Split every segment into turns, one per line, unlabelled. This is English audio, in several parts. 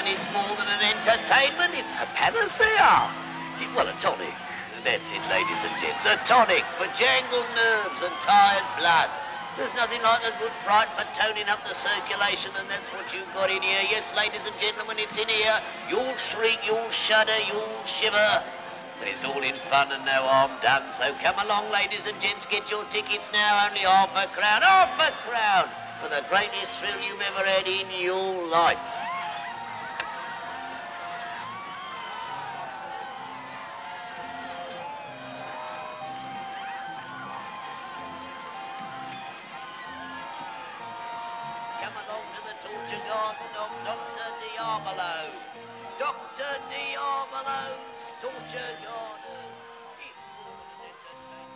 gentlemen, it's more than an entertainment, it's a panacea. Well, a tonic. That's it, ladies and gents. A tonic for jangled nerves and tired blood. There's nothing like a good fright for toning up the circulation, and that's what you've got in here. Yes, ladies and gentlemen, it's in here. You'll shriek, you'll shudder, you'll shiver. But it's all in fun and no harm done, so come along, ladies and gents, get your tickets now. Only half a crown for the greatest thrill you've ever had in your life. Come along to the torture garden of Dr. Diabolo. Dr. Diabolo's torture garden. It's more than entertainment.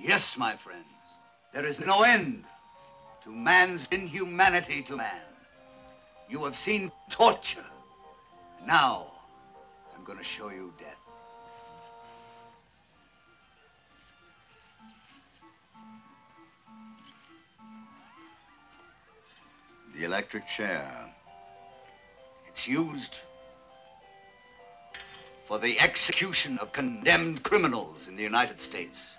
Yes, my friends, there is no end to man's inhumanity to man. You have seen torture. Now, I'm going to show you death. The electric chair. It's used for the execution of condemned criminals in the United States.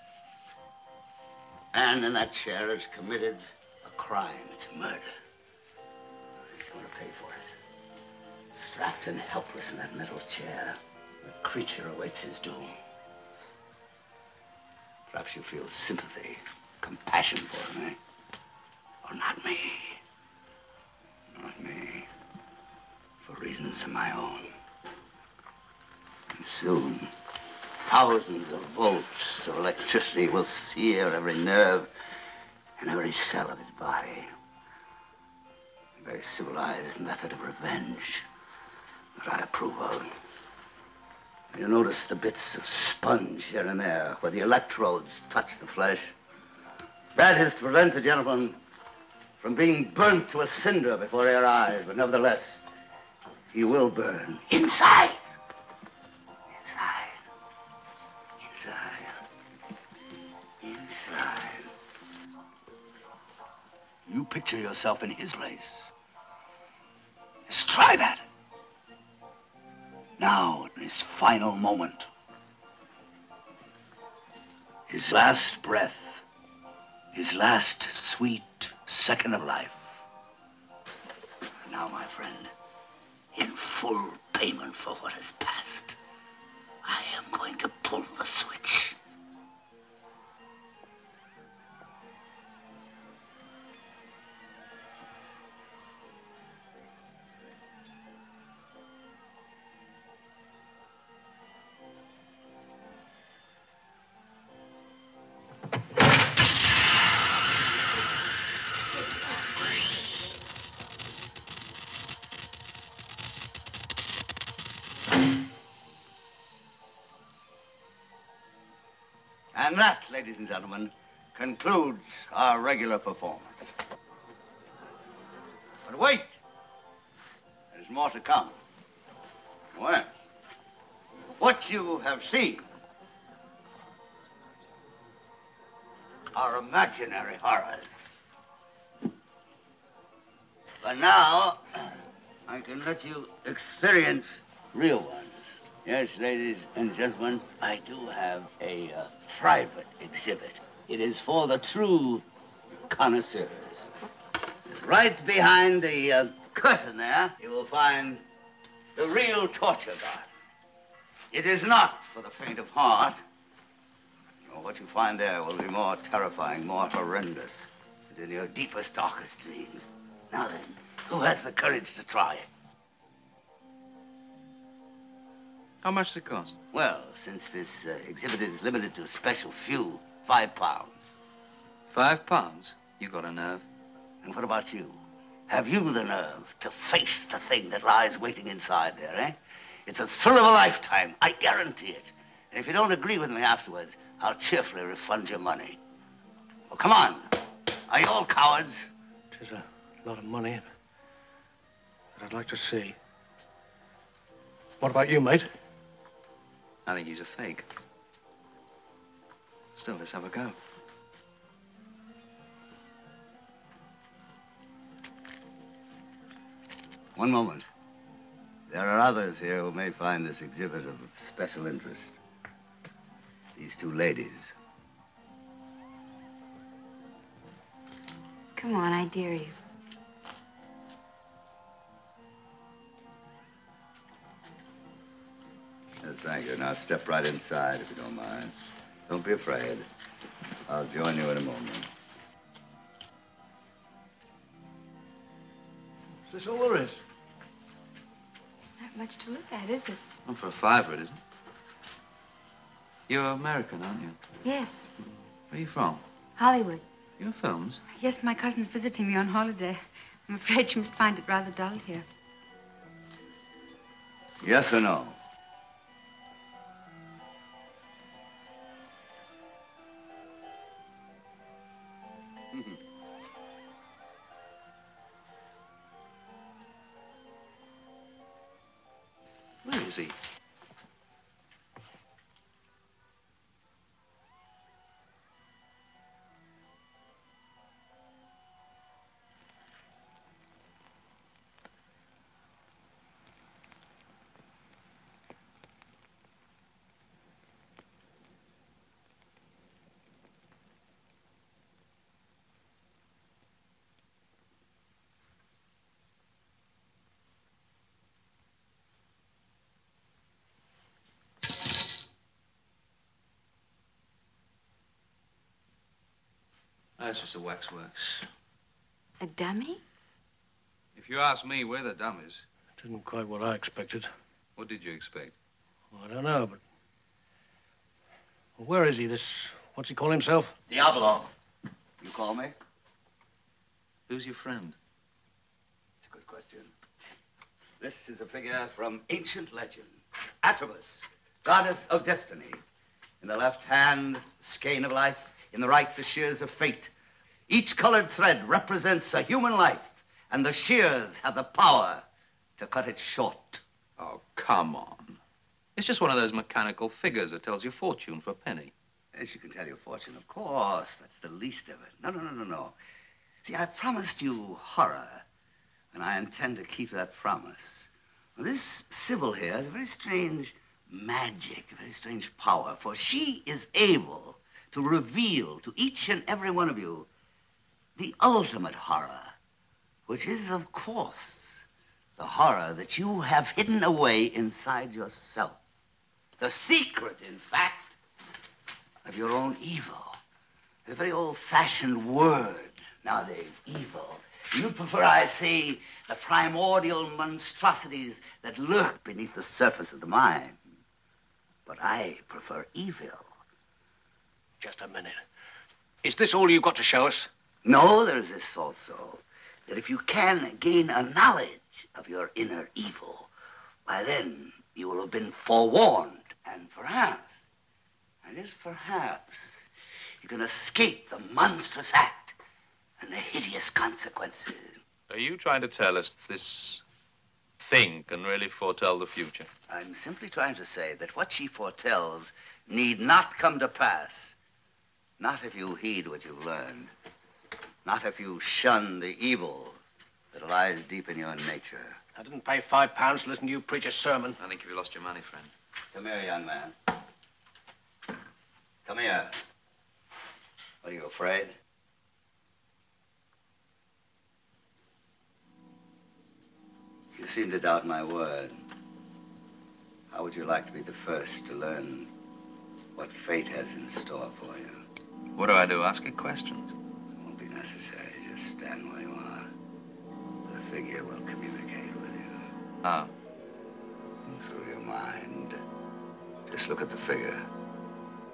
Man in that chair has committed a crime. It's murder. He's going to pay for it. Strapped and helpless in that metal chair, the creature awaits his doom. Perhaps you feel sympathy, compassion for him, eh? Well, not me. Not me. For reasons of my own. And soon, thousands of volts of electricity will sear every nerve and every cell of his body. A very civilized method of revenge that I approve of. You notice the bits of sponge here and there where the electrodes touch the flesh. That is to prevent the gentleman from being burnt to a cinder before your eyes, but nevertheless, he will burn inside. Inside. You picture yourself in his place. Just try that. Now, in his final moment, his last breath, his last sweet second of life. Now, my friend, in full payment for what has passed, I am going to pull the switch. And that, ladies and gentlemen, concludes our regular performance. But wait, there's more to come. Well, what you have seen are imaginary horrors. But now, I can let you experience real ones. Yes, ladies and gentlemen, I do have a private exhibit. It is for the true connoisseurs. It's right behind the curtain there. You will find the real torture garden. It is not for the faint of heart. No, what you find there will be more terrifying, more horrendous than your deepest, darkest dreams. Now then, who has the courage to try it?
How much does it cost?
Well, since this exhibit is limited to a special few, £5.
£5? You got a nerve.
And what about you? Have you the nerve to face the thing that lies waiting inside there, eh? It's a thrill of a lifetime, I guarantee it. And if you don't agree with me afterwards, I'll cheerfully refund your money. Well, come on. Are you all cowards?
It is a lot of money, but I'd like to see. What about you, mate?
I think he's a fake. Still, let's have a go.
One moment. There are others here who may find this exhibit of special interest. These two ladies.
Come on, I dare you.
Yes, thank you. Now step right inside, if you don't mind. Don't be afraid. I'll join you in a moment.
Is this all there is?
It's not much to look at, is it?
Not for a fiver, it isn't. You're American, aren't you?
Yes.
Where are you from?
Hollywood.
Your films?
Yes, my cousin's visiting me on holiday. I'm afraid you must find it rather dull here.
Yes or no?
Where is he? That's just a waxworks.
A dummy?
If you ask me, we're the dummies.
It isn't quite what I expected.
What did you expect?
Well, I don't know, but... Well, where is he, this... What's he call himself?
Diabolo. You call me?
Who's your friend?
It's a good question. This is a figure from ancient legend. Atropos, goddess of destiny. In the left hand, the skein of life. In the right, the shears of fate. Each colored thread represents a human life, and the shears have the power to cut it short.
Oh, come on. It's just one of those mechanical figures that tells your fortune for a penny.
Yes, you can tell your fortune, of course. That's the least of it. No. See, I promised you horror, and I intend to keep that promise. Well, this Sybil here has a very strange magic, a very strange power, for she is able to reveal to each and every one of you the ultimate horror, which is, of course, the horror that you have hidden away inside yourself. The secret, in fact, of your own evil. A very old-fashioned word nowadays, evil. You'd prefer I say the primordial monstrosities that lurk beneath the surface of the mind. But I prefer evil.
Just a minute. Is this all you've got to show us?
No, there's this also, that if you can gain a knowledge of your inner evil, why then you will have been forewarned, and perhaps, you can escape the monstrous act and the hideous consequences.
Are you trying to tell us this thing can really foretell the future?
I'm simply trying to say that what she foretells need not come to pass. Not if you heed what you've learned. Not if you shun the evil that lies deep in your nature.
I didn't pay £5 to listen to you preach a sermon.
I think you've lost your money, friend.
Come here, young man. Come here. What, are you afraid? You seem to doubt my word. How would you like to be the first to learn what fate has in store for you?
What do I do? Ask you questions?
It won't be necessary. Just stand where you are. The figure will communicate with you.
How?
Through your mind. Just look at the figure.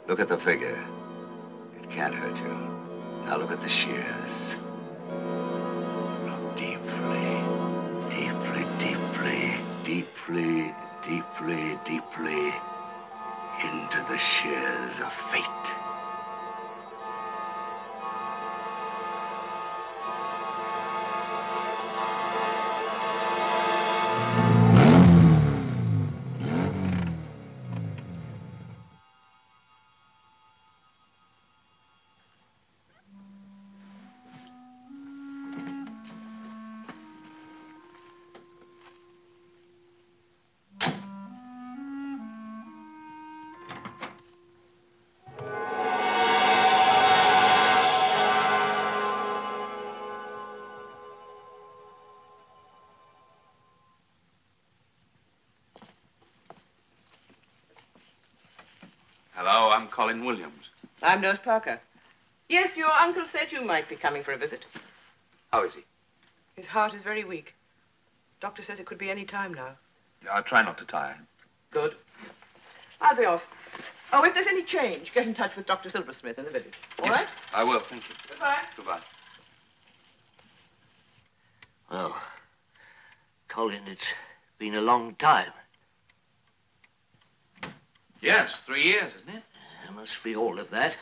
Look at the figure. Can't hurt you. Now look at the shears. Look deep. deeply into the shears of fate.
Hello, I'm Colin Williams.
I'm Nurse Parker. Yes, your uncle said you might be coming for a visit.
How is he?
His heart is very weak. Doctor says it could be any time now.
Yeah, I'll try not to tire him.
Good. I'll be off. Oh, if there's any change, get in touch with Dr. Silversmith in the village. All right?
I will, thank you.
Goodbye.
Goodbye.
Well, Colin, it's been a long time.
Yes, 3 years, isn't it?
It must be all of that.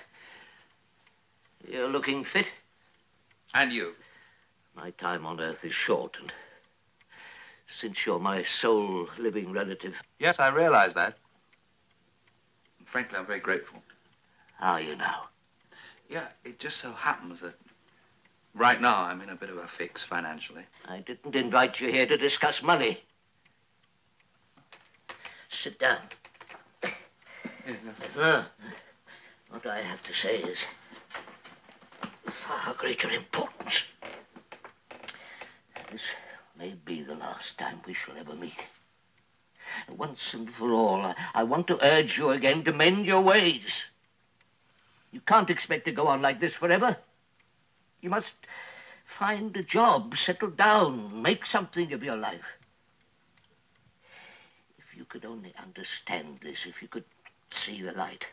You're looking fit.
And you?
My time on Earth is short, and since you're my sole living relative...
Yes, I realize that. And frankly, I'm very grateful.
How are you now?
Yeah, it just so happens that right now I'm in a bit of a fix financially.
I didn't invite you here to discuss money. Sit down. What I have to say is of far greater importance. This may be the last time we shall ever meet. Once and for all, I want to urge you again to mend your ways. You can't expect to go on like this forever. You must find a job, settle down, make something of your life. If you could only understand this, if you could see the light,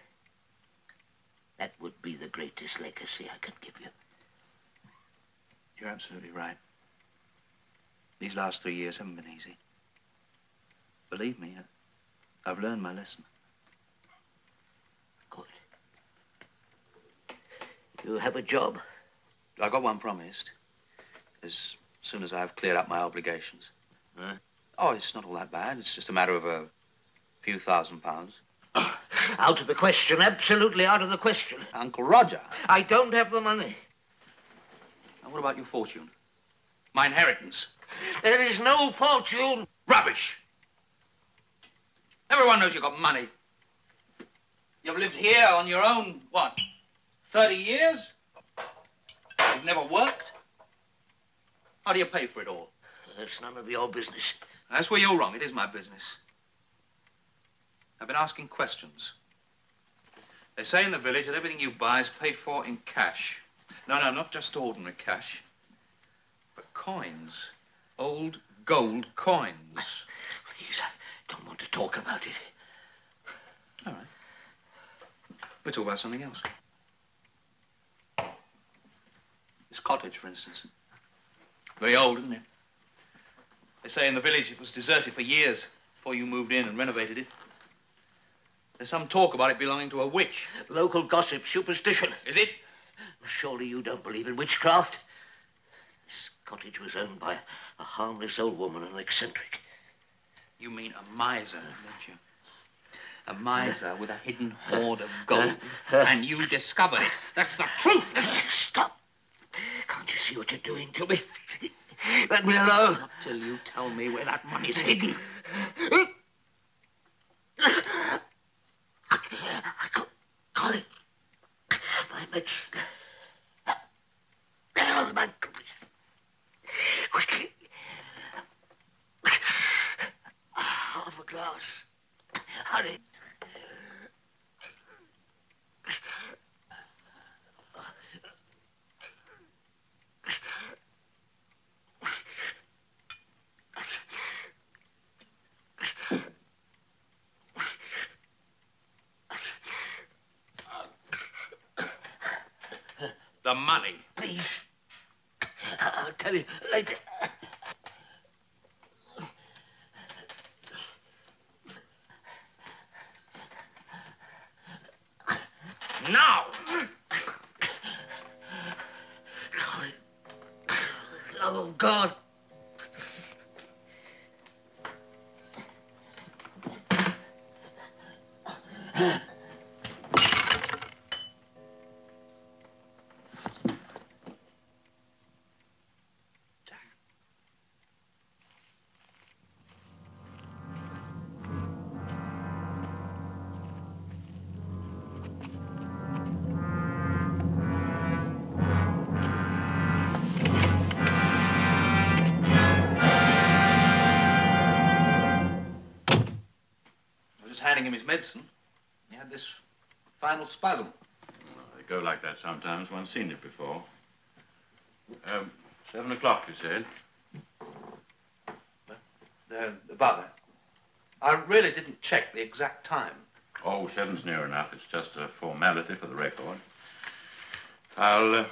that would be the greatest legacy I could give you.
You're absolutely right. These last 3 years haven't been easy. Believe me, I've learned my lesson.
Good. You have a job?
I got one promised. As soon as I've cleared up my obligations.
Huh?
Oh, it's not all that bad. It's just a matter of a few £1,000s.
Out of the question, absolutely out of the question.
Uncle Roger.
I don't have the money.
And what about your fortune? My inheritance?
There is no fortune.
Rubbish! Everyone knows you've got money. You've lived here on your own, what, 30 years? You've never worked? How do you pay for it all?
That's none of your business.
That's where you're wrong. It is my business. I've been asking questions. They say in the village that everything you buy is paid for in cash. No, not just ordinary cash, but coins. Old gold coins.
Please, I don't want to talk about it.
All right. We'll talk about something else. This cottage, for instance. Very old, isn't it? They say in the village it was deserted for years before you moved in and renovated it. There's some talk about it belonging to a witch.
Local gossip, superstition.
Is it?
Surely you don't believe in witchcraft? This cottage was owned by a harmless old woman, an eccentric.
You mean a miser, don't you? A miser with a hidden hoard of gold. And you discovered it. That's the truth.
Stop. Can't you see what you're doing to me? Let me alone.
Not till you tell me where that money's hidden.
Colin, my mates. There on the mantelpiece. Quickly. Half a glass. Hurry.
The money.
Please. I'll tell you later.
Now!
Love of God.
Handing him his medicine, he had this final spasm.
Well, they go like that sometimes. One's seen it before. 7 o'clock, you said?
About that. I really didn't check the exact time.
Oh, 7's near enough. It's just a formality for the record. I'll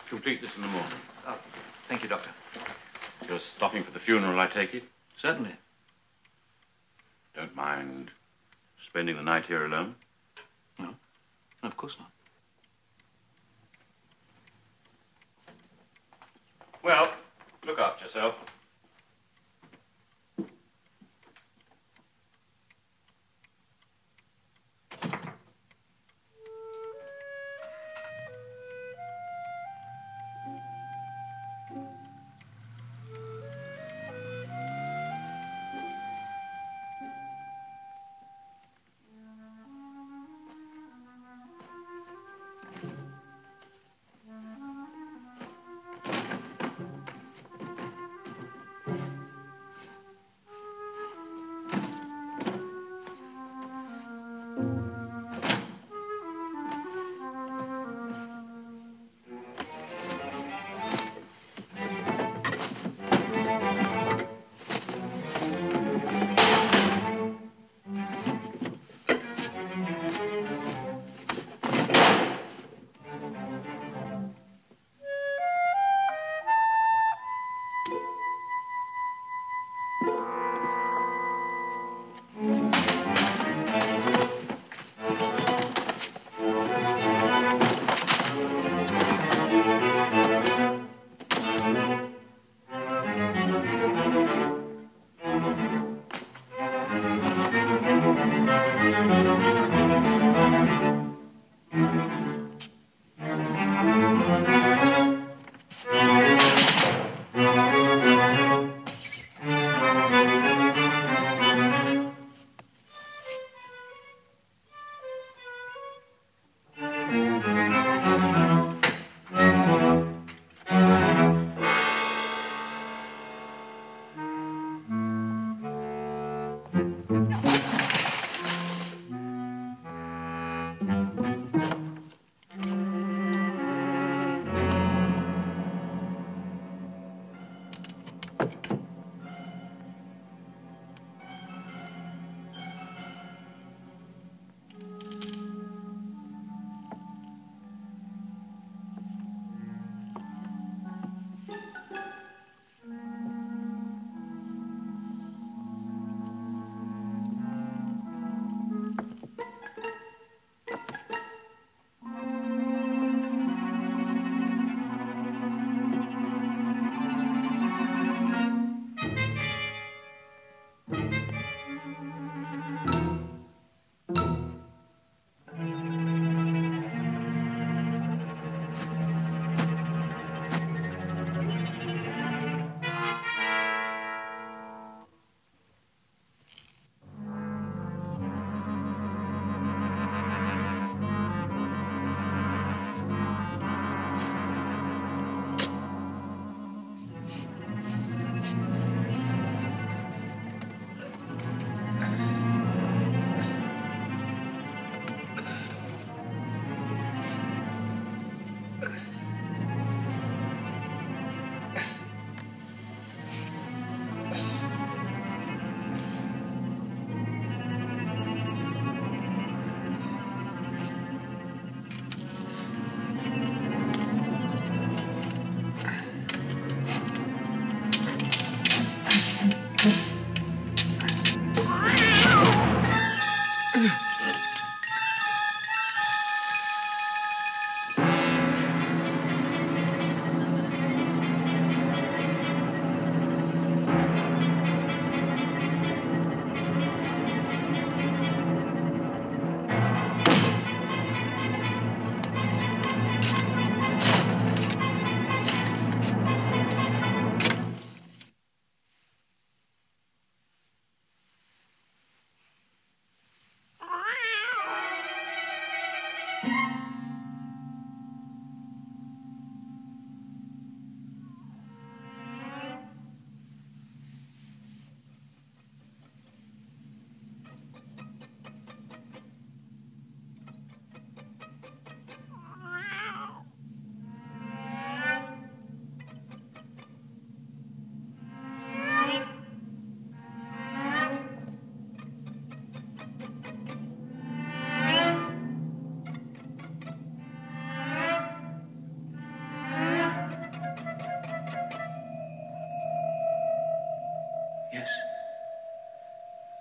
complete this in the morning.
Oh, thank you, Doctor.
You're stopping for the funeral, I take it?
Certainly.
Don't mind spending the night here alone?
No, of course not.
Well, look after yourself.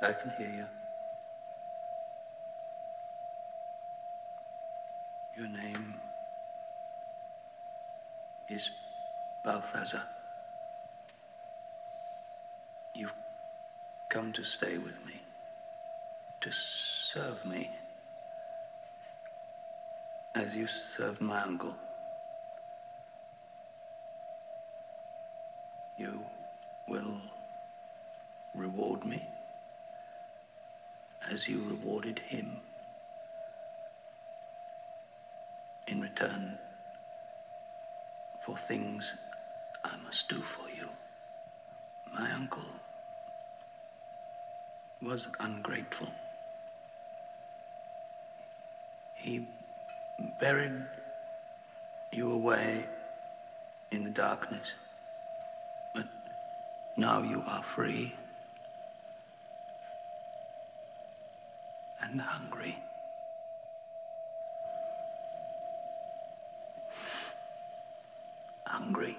I can hear you. Your name is Balthazar. You've come to stay with me, to serve me, as you served my uncle. You will reward me as you rewarded him in return for things I must do for you. My uncle was ungrateful. He buried you away in the darkness, but now you are free and hungry. Hungry.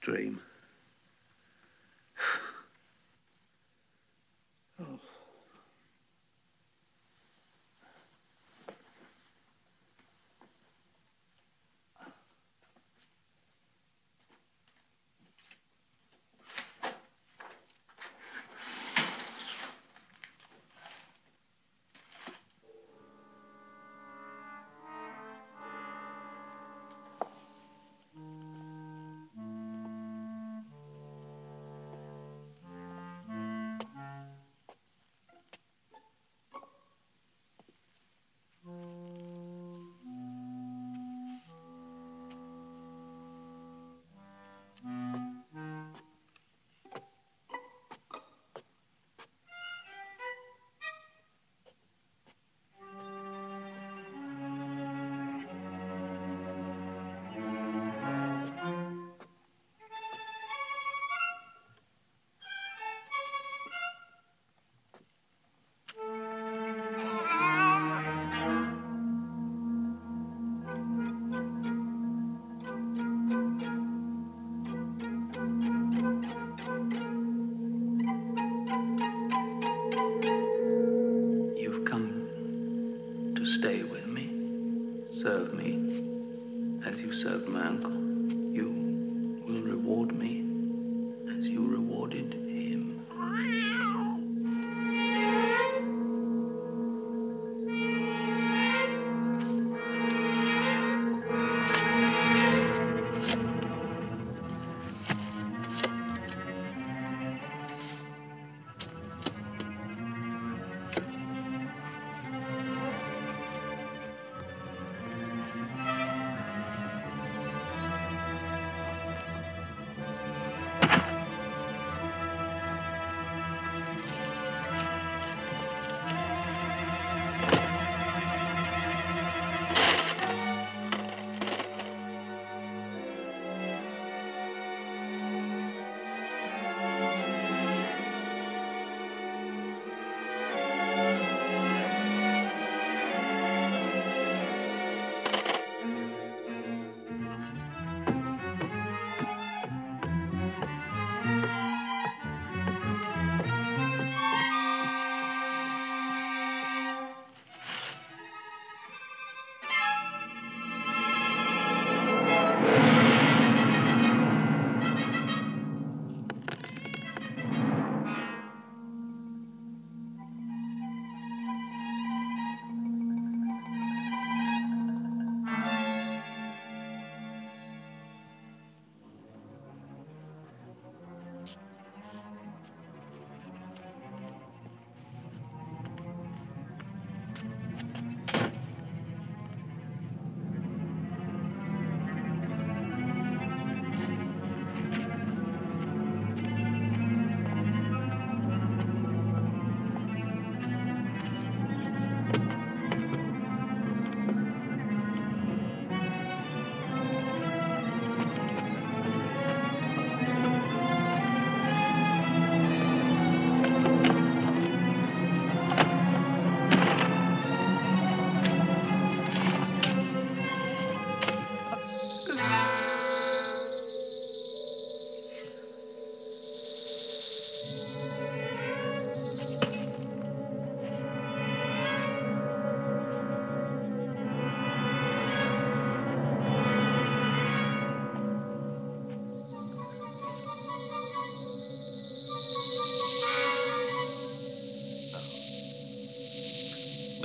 Dream. Oh. Stay with me, serve me as you served my uncle. You will reward me as you rewarded him.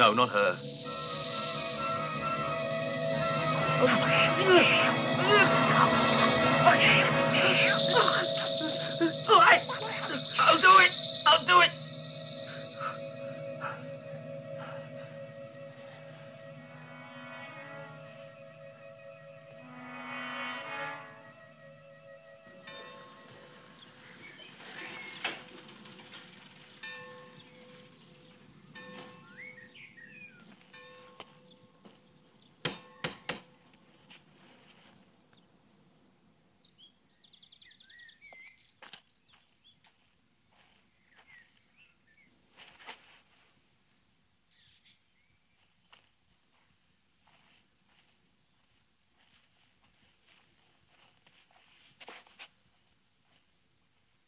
No, not her.
All right. I'll do it. I'll do it.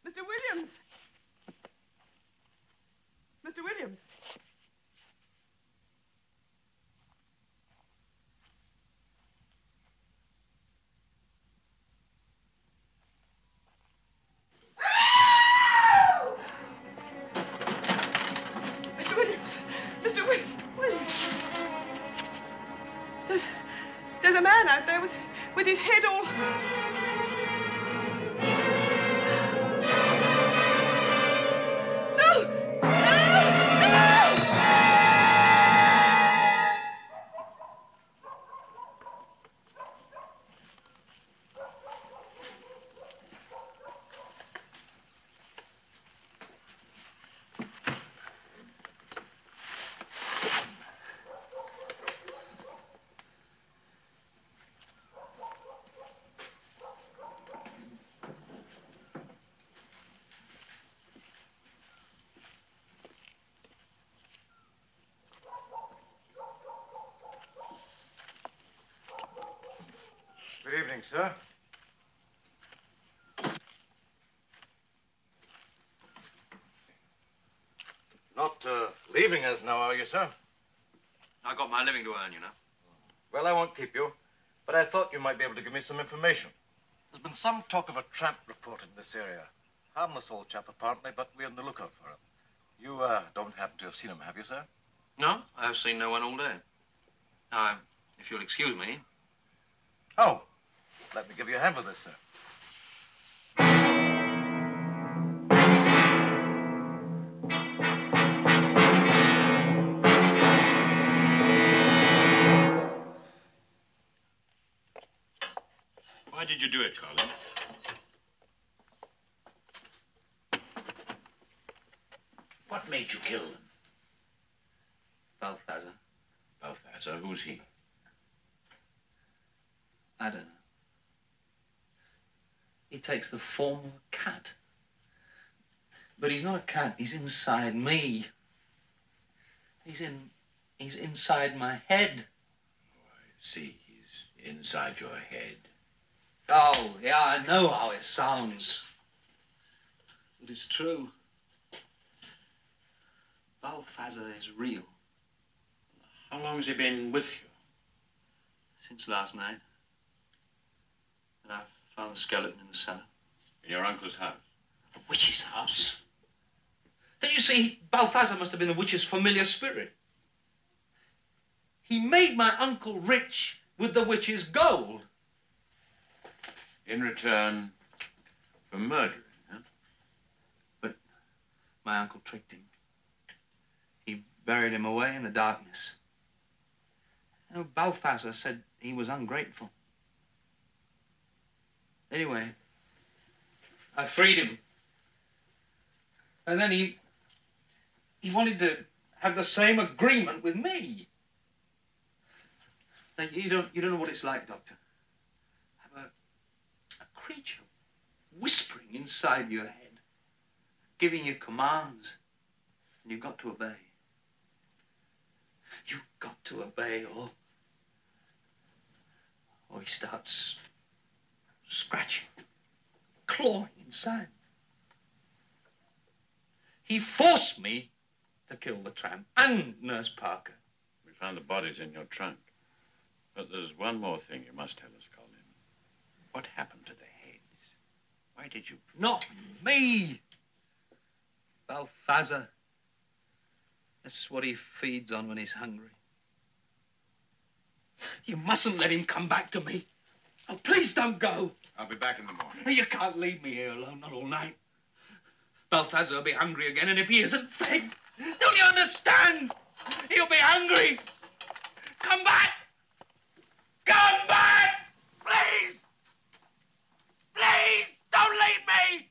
Mr. Williams! Mr. Williams! Mr. Williams! Mr. Williams! There's a man out there with his head all...
Good evening, sir. Not leaving us now, are you, sir?
I got my living to earn, you know.
Well, I won't keep you, but I thought you might be able to give me some information. There's been some talk of a tramp reported in this area. Harmless old chap, apparently, but we're on the lookout for him. You don't happen to have seen him, have you, sir?
No, I've seen no one all day. If you'll excuse me.
Oh, let me give you a hand with this, sir.
Why did you do it, Colin?
What made you kill them?
Balthazar.
Balthazar, who's he?
I don't know. He takes the form of a cat. But he's not a cat, he's inside me. He's inside my head.
Oh, I see. He's inside your head.
Oh, yeah, I know how it sounds. But it's true. Balthazar is real.
How long has he been with you?
Since last night. And I found the skeleton in the cellar.
In your uncle's house?
The witch's house? Then you see, Balthazar must have been the witch's familiar spirit. He made my uncle rich with the witch's gold.
In return for murdering, huh?
But my uncle tricked him. He buried him away in the darkness. You know, Balthazar said he was ungrateful. Anyway, I freed him. And then he wanted to have the same agreement with me. Now, you don't know what it's like, Doctor. Have a creature whispering inside your head, giving you commands, and you've got to obey. You've got to obey, or he starts scratching, clawing inside. He forced me to kill the tramp and Nurse Parker.
We found the bodies in your trunk. But there's one more thing you must tell us, Colin. What happened to the heads? Why did you...
Not me! Balthazar. That's what he feeds on when he's hungry.
You mustn't let him come back to me. Oh, please don't go.
I'll be back in the morning.
You can't leave me here alone, not all night. Balthazar will be hungry again, and if he isn't fed, don't you understand? He'll be hungry. Come back! Come back! Please! Please, don't leave me!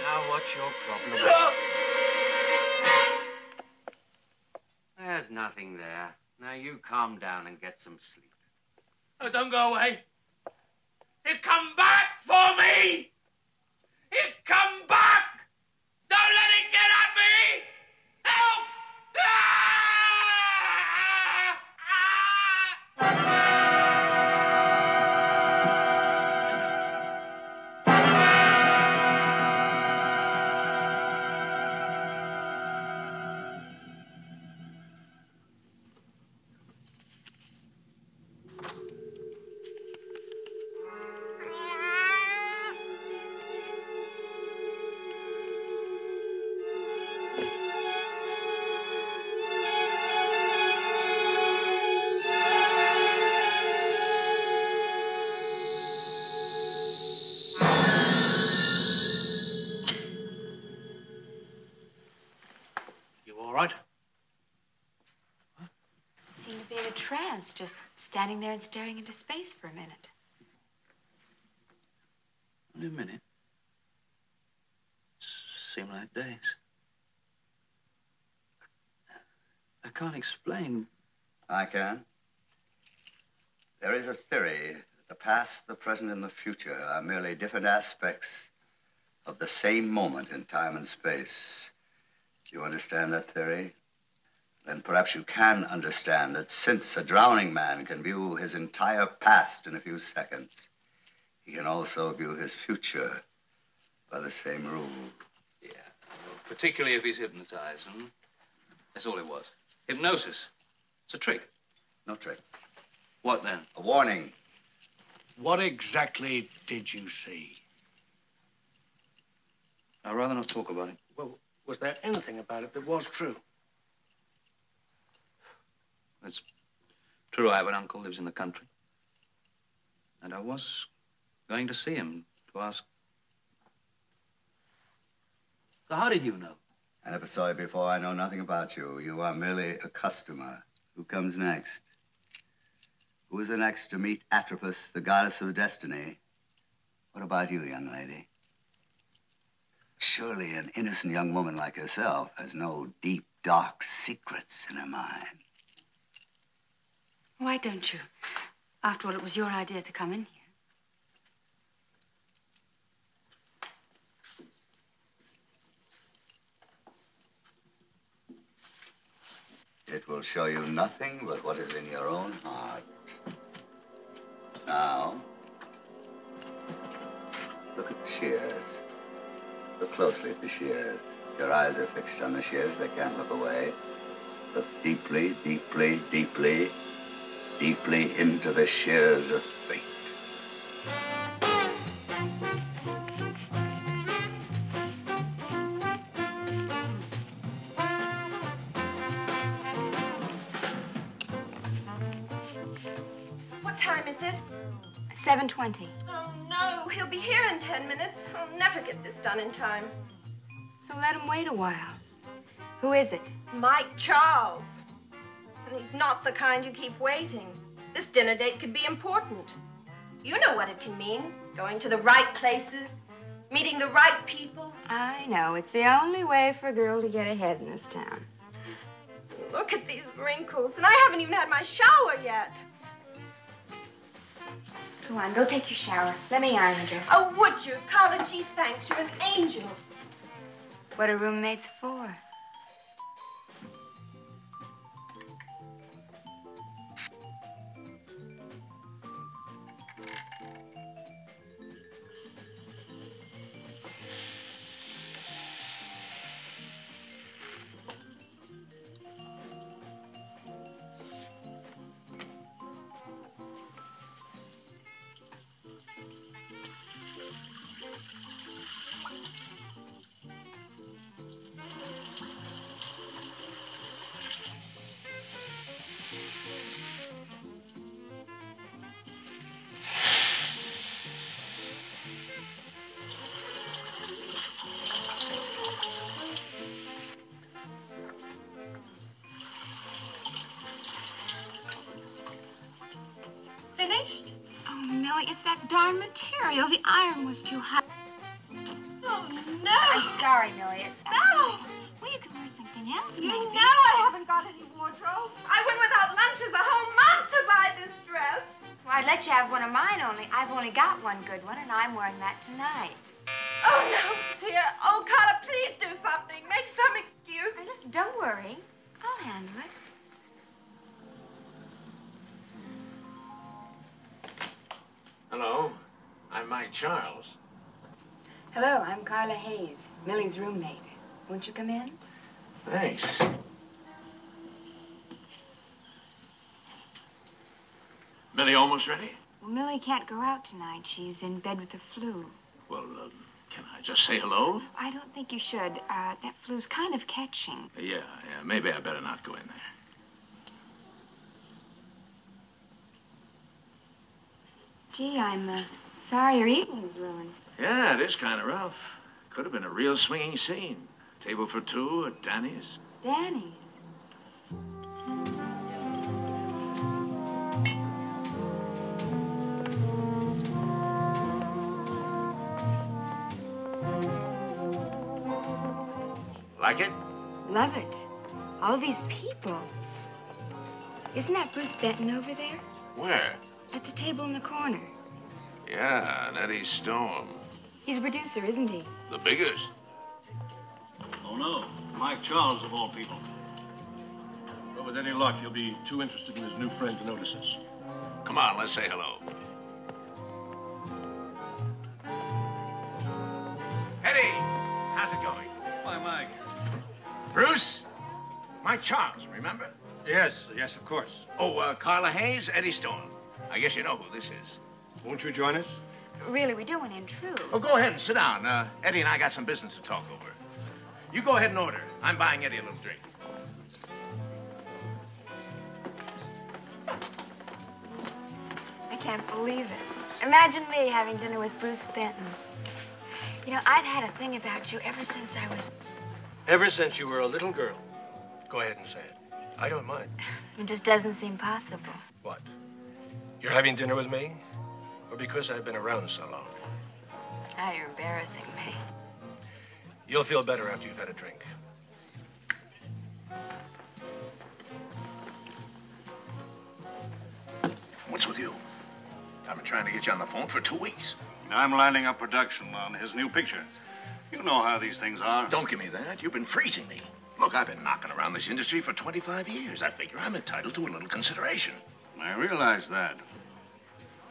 Now, what's your problem?
Look!
There's nothing there. Now, you calm down and get some sleep.
Oh, don't go away. He'll come back for me! He'll come back! Don't let him get at me! Help!
Seemed to be in a trance, just standing there and staring into space for a minute.
Only a minute. Seemed like days. I can't explain.
I can. There is a theory that the past, the present, and the future are merely different aspects of the same moment in time and space. Do you understand that theory? Then perhaps you can understand that since a drowning man can view his entire past in a few seconds, he can also view his future by the same rule.
Yeah, well, particularly if he's hypnotized. That's all it was. Hypnosis. It's a trick.
No trick.
What then?
A warning.
What exactly did you see?
I'd rather not talk about it.
Well, was there anything about it that was true?
It's true I have an uncle who lives in the country. And I was going to see him to ask. So how did you know?
I never saw you before. I know nothing about you. You are merely a customer. Who comes next? Who is the next to meet Atropos, the goddess of destiny? What about you, young lady? Surely an innocent young woman like yourself has no deep, dark secrets in her mind.
Why don't you? After all, it was your idea to come in here.
It will show you nothing but what is in your own heart. Now, look at the shears. Look closely at the shears. Your eyes are fixed on the shears. They can't look away. Look deeply, deeply, deeply, deeply into the shears of fate.
What time is it?
7:20.
Oh, no. He'll be here in 10 minutes. I'll never get this done in time.
So let him wait a while. Who is it?
Mike Charles. And he's not the kind you keep waiting. This dinner date could be important. You know what it can mean. Going to the right places, meeting the right people.
I know. It's the only way for a girl to get ahead in this town.
Look at these wrinkles, and I haven't even had my shower yet.
Go on, go take your shower. Let me iron the dress.
Oh, would you? Carla G, thanks. You're an angel.
What are roommates for? darn material. The iron was too hot.
Oh, no.
I'm sorry, Millie.
No.
Well, you can wear something else,
You
maybe.
know I haven't got any wardrobe. I went without lunches a whole month to buy this dress.
Well, I'd let you have one of mine only. I've only got one good one, and I'm wearing that tonight.
Oh, no, dear. Oh, Carla, please do something. Make some excuse.
Now, listen, don't worry. I'll handle it.
Hello, I'm Mike Charles.
Hello, I'm Carla Hayes, Millie's roommate. Won't you come in?
Thanks. Millie almost ready?
Well, Millie can't go out tonight. She's in bed with the flu.
Well, can I just say hello?
I don't think you should. That flu's kind of catching.
Yeah, maybe I better not go in there.
Gee, I'm sorry your evening's ruined.
Yeah, it is kind of rough. Could have been a real swinging scene. Table for two at Danny's.
Danny's.
Like it?
Love it. All these people. Isn't that Bruce Benton over there?
Where?
At the table in the corner.
Yeah, and Eddie Storm.
He's a producer, isn't he?
The biggest.
Oh, no. Mike Charles, of all people. But with any luck, he'll be too interested in his new friend to notice us.
Come on, let's say hello. Eddie, how's it going?
Why, Mike.
Bruce? Mike Charles, remember?
Yes, of course.
Oh, Carla Hayes, Eddie Storm. I guess you know who this is.
Won't you join us?
Really, we do want to intrude.
Oh, go ahead and sit down. Eddie and I got some business to talk over. You go ahead and order. I'm buying Eddie a little drink.
I can't believe it. Imagine me having dinner with Bruce Benton. You know, I've had a thing about you ever since I was...
Ever since you were a little girl. Go ahead and say it. I don't mind.
It just doesn't seem possible.
What? You're having dinner with me? Or because I've been around so long?
Now you're embarrassing me.
You'll feel better after you've had a drink.
What's with you? I've been trying to get you on the phone for 2 weeks.
I'm lining up production on his new picture. You know how these things are.
Don't give me that. You've been freezing me. Look, I've been knocking around this industry for 25 years. I figure I'm entitled to a little consideration.
I realize that.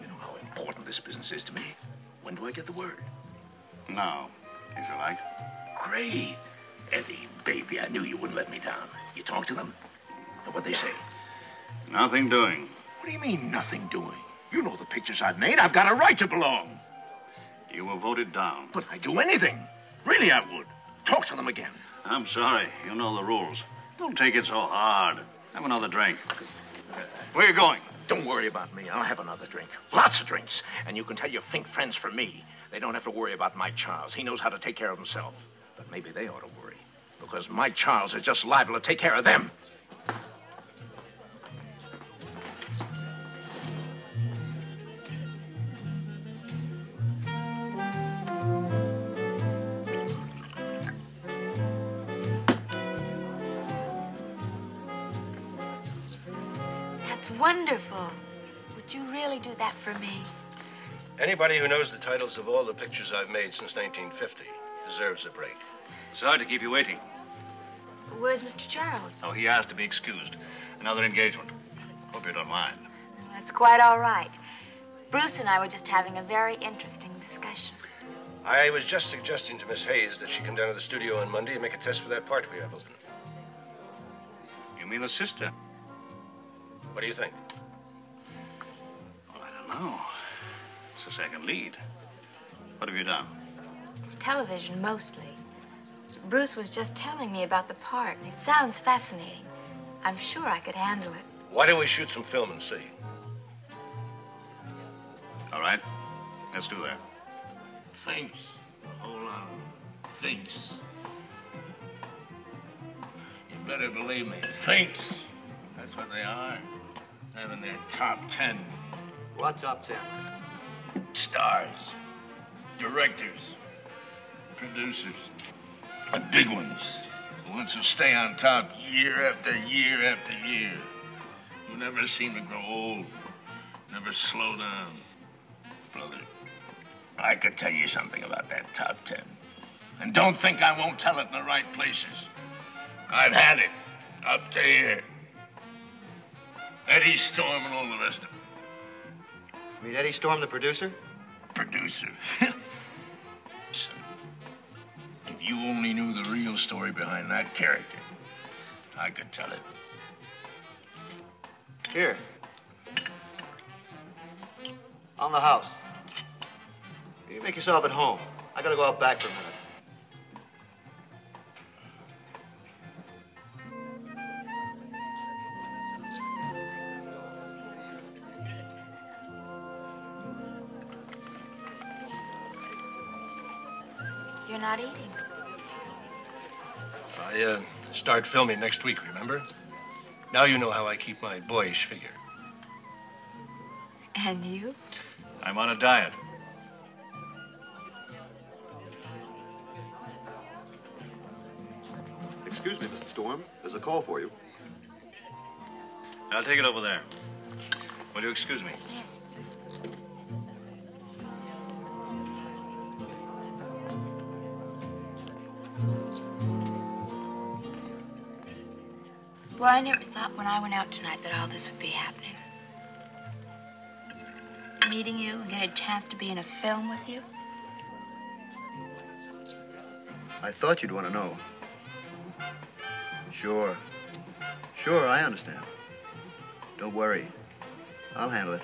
You know how important this business is to me. When do I get the word?
Now, if you like.
Great. Eddie, baby, I knew you wouldn't let me down. You talk to them? And what'd they say?
Nothing doing.
What do you mean, nothing doing? You know the pictures I've made. I've got a right to belong.
You were voted down.
But I'd do anything. Really, I would. Talk to them again.
I'm sorry. You know the rules. Don't take it so hard. Have another drink. Where are you going?
Don't worry about me. I'll have another drink. Lots of drinks. And you can tell your Fink friends from me. They don't have to worry about Mike Charles. He knows how to take care of himself. But maybe they ought to worry. Because Mike Charles is just liable to take care of them.
Wonderful. Would you really do that for me?
Anybody who knows the titles of all the pictures I've made since 1950 deserves a break.
Sorry to keep you waiting.
Where's Mr. Charles?
Oh, he asked to be excused. Another engagement. Hope you don't mind.
That's quite all right. Bruce and I were just having a very interesting discussion.
I was just suggesting to Miss Hayes that she come down to the studio on Monday and make a test for that part we have open.
You mean the sister?
What do you think?
Well, I don't know. It's the second lead. What have you done?
Television, mostly. Bruce was just telling me about the part, and it sounds fascinating. I'm sure I could handle it.
Why don't we shoot some film and see?
All right. Let's do that.
Thinks. A whole lot of thinks. You better believe me. Thinks. That's what they are. Having their top 10.
What top 10?
Stars, directors, producers, the big ones. The ones who stay on top year after year after year. Who never seem to grow old, never slow down. Brother, I could tell you something about that top 10. And don't think I won't tell it in the right places. I've had it up to here. Eddie Storm and all the rest of them.
You mean Eddie Storm, the producer?
Producer. Listen, if you only knew the real story behind that character, I could tell it.
Here. On the house. You make yourself at home. I gotta go out back for a minute.
You're not eating.
I start filming next week, remember? Now you know how I keep my boyish figure.
And you?
I'm on a diet.
Excuse me, Mr. Storm. There's a call for you.
I'll take it over there. Will you excuse me?
Yes. Boy, I never thought when I went out tonight that all this would be happening. Meeting you and getting a chance to be in a film with you.
I thought you'd want to know. Sure. Sure, I understand. Don't worry. I'll handle it.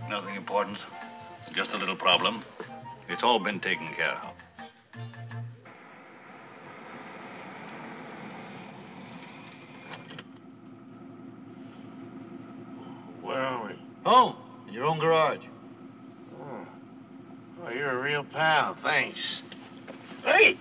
Nothing important. Just a little problem. It's all been taken care of.
Where are we?
Home, in your own garage.
Oh, you're a real pal. Thanks. Hey!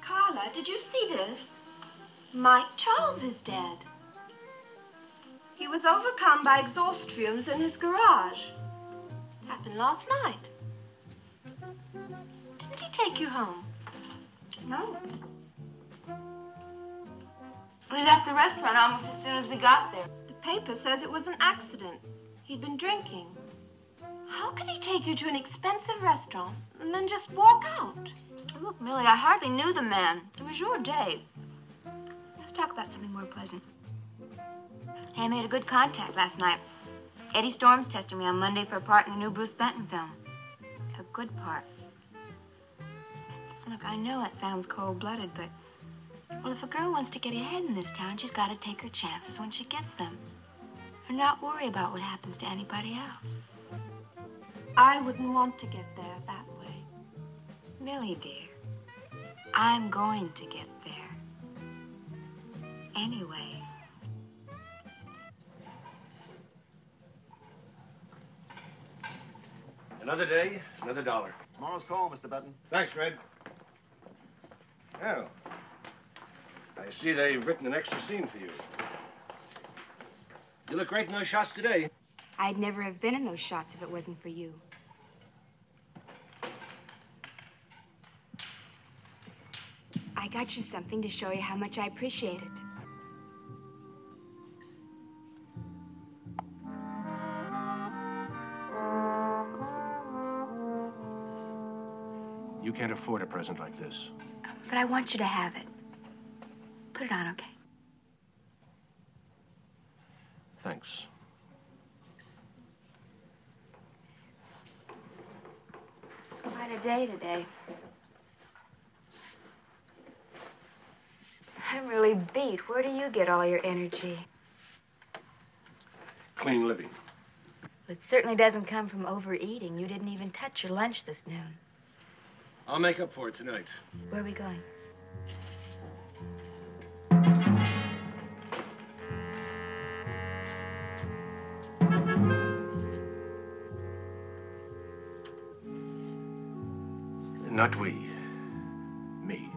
Carla, did you see this? Mike Charles is dead. He was overcome by exhaust fumes in his garage. It happened last night. Didn't he take you home?
No. We left the restaurant almost as soon as we got there.
The paper says it was an accident. He'd been drinking. How could he take you to an expensive restaurant and then just walk out?
Look, Millie, I hardly knew the man. It was your day. Let's talk about something more pleasant. Hey, I made a good contact last night. Eddie Storm's testing me on Monday for a part in the new Bruce Benton film. A good part. Look, I know that sounds cold-blooded, but... Well, if a girl wants to get ahead in this town, she's got to take her chances when she gets them. And not worry about what happens to anybody else.
I wouldn't want to get there that way.
Millie, dear, I'm going to get there. Anyway.
Another day, another dollar.
Tomorrow's call, Mr. Benton.
Thanks, Fred. Oh. I see they've written an extra scene for you. You look great in those shots today.
I'd never have been in those shots if it wasn't for you. I got you something to show you how much I appreciate it.
can't afford a present like this.
But I want you to have it. Put it on, okay?
Thanks.
It's quite a day today. I'm really beat. Where do you get all your energy?
Clean living.
It certainly doesn't come from overeating. You didn't even touch your lunch this noon.
I'll make up for it tonight.
Where are we going?
Not we. Me.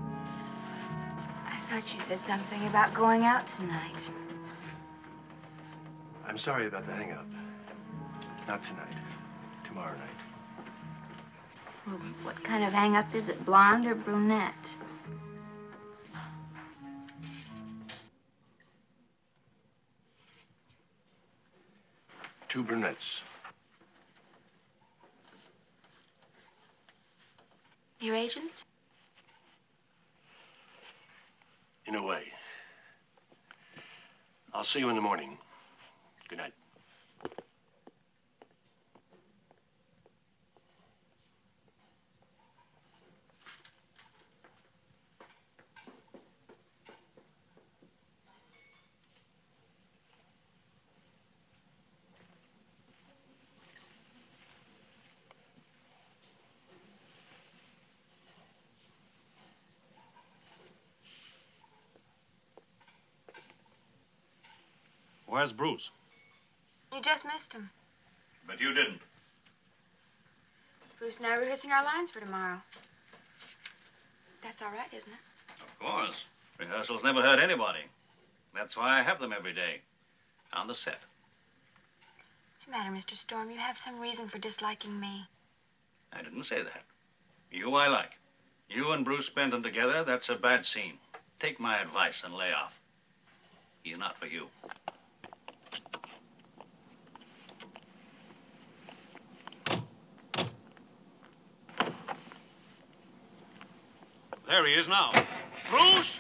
I thought you said something about going out tonight.
I'm sorry about the hang-up. Not tonight. Tomorrow night.
Well, what kind of hang-up is it, blonde or brunette?
Two brunettes.
Your agents?
In a way. I'll see you in the morning. Good night.
Where's Bruce?
You just missed him.
But you didn't.
Bruce and I are rehearsing our lines for tomorrow. That's all right, isn't it?
Of course. Rehearsals never hurt anybody. That's why I have them every day. On the set.
What's the matter, Mr. Storm? You have some reason for disliking me.
I didn't say that. You I like. You and Bruce Benton together, that's a bad scene. Take my advice and lay off. He's not for you. There he is now. Bruce!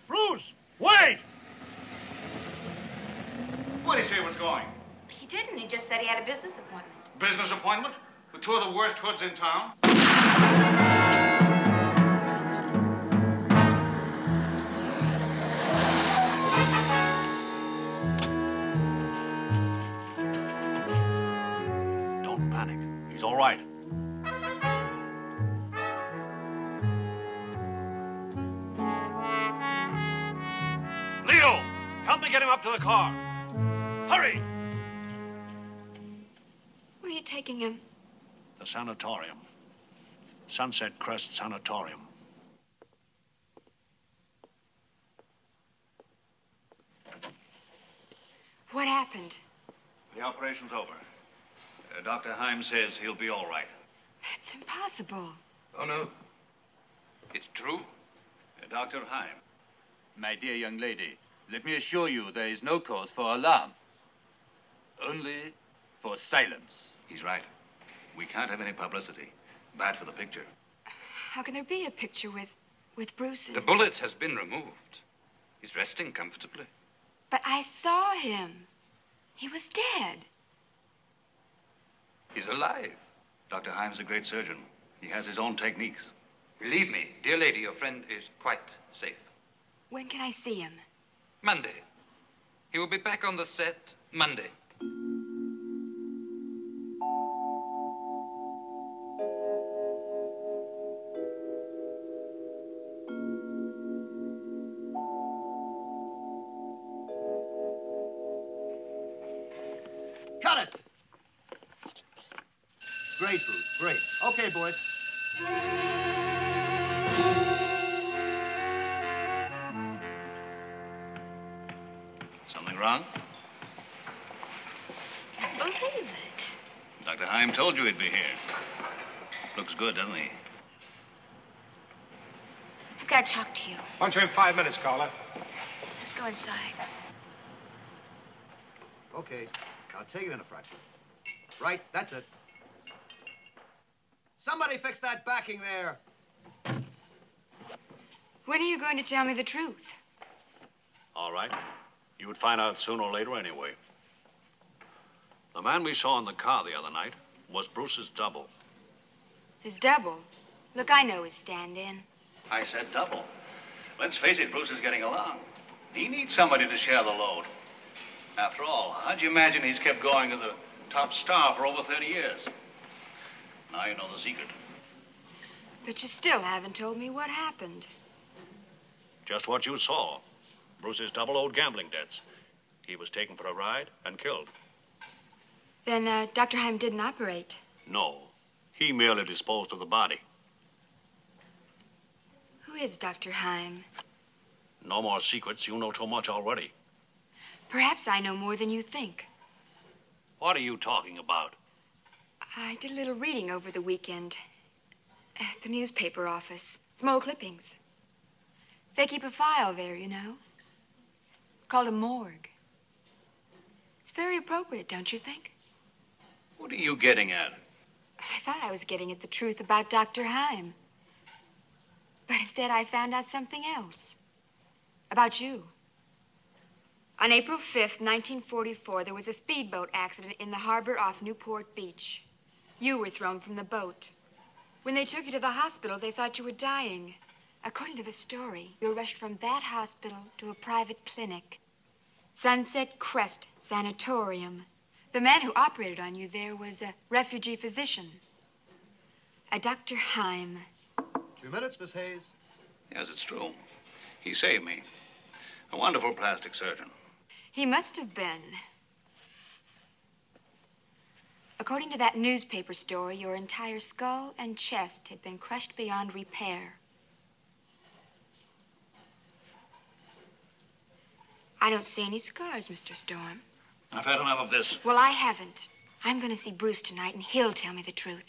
Bruce! Wait! What did he say was going?
He didn't. He just said he had a business appointment.
Business appointment? With two of the worst hoods in town? Don't panic. He's all right. Leo! Help me get him up to the car. Hurry!
Where are you taking him?
The sanatorium. Sunset Crest Sanatorium.
What happened?
The operation's over. Dr. Heim says he'll be all right.
That's impossible.
Oh, no. It's true.
Dr. Heim.
My dear young lady, let me assure you there is no cause for alarm. Only for silence.
He's right. We can't have any publicity. Bad for the picture.
How can there be a picture with Bruce and...
The bullet has been removed. He's resting comfortably.
But I saw him. He was dead.
He's alive.
Dr. Heim's a great surgeon. He has his own techniques.
Believe me, dear lady, your friend is quite safe.
When can I see him?
Monday. He will be back on the set Monday.
Cut it! Great, Bruce, great. Okay, boys.
Something wrong?
Can't believe it.
Dr. Heim told you he'd be here. Looks good, doesn't he?
I've got to talk to you.
Punch you in 5 minutes, caller.
Let's go inside.
Okay, I'll take it in a fraction. Right, that's it. Somebody fix that backing there.
When are you going to tell me the truth?
All right. You would find out sooner or later anyway. The man we saw in the car the other night was Bruce's double.
His double? Look, I know his stand-in.
I said double. Let's face it, Bruce is getting along. He needs somebody to share the load. After all, how'd you imagine he's kept going as a top star for over 30 years? Now you know the secret.
But you still haven't told me what happened.
Just what you saw. Bruce's double owed gambling debts. He was taken for a ride and killed.
Then Dr. Heim didn't operate.
No. He merely disposed of the body.
Who is Dr. Heim?
No more secrets. You know too much already.
Perhaps I know more than you think.
What are you talking about?
I did a little reading over the weekend at the newspaper office. Some old clippings. They keep a file there, you know. It's called a morgue. It's very appropriate, don't you think?
What are you getting at?
I thought I was getting at the truth about Dr. Heim. But instead, I found out something else. About you. On April 5th, 1944, there was a speedboat accident in the harbor off Newport Beach. You were thrown from the boat. When they took you to the hospital, they thought you were dying. According to the story, you were rushed from that hospital to a private clinic. Sunset Crest Sanatorium. The man who operated on you there was a refugee physician. A Dr. Heim.
2 minutes, Miss Hayes.
Yes, it's true. He saved me. A wonderful plastic surgeon.
He must have been. According to that newspaper story, your entire skull and chest had been crushed beyond repair. I don't see any scars, Mr. Storm.
I've had enough of this.
Well, I haven't. I'm going to see Bruce tonight, and he'll tell me the truth.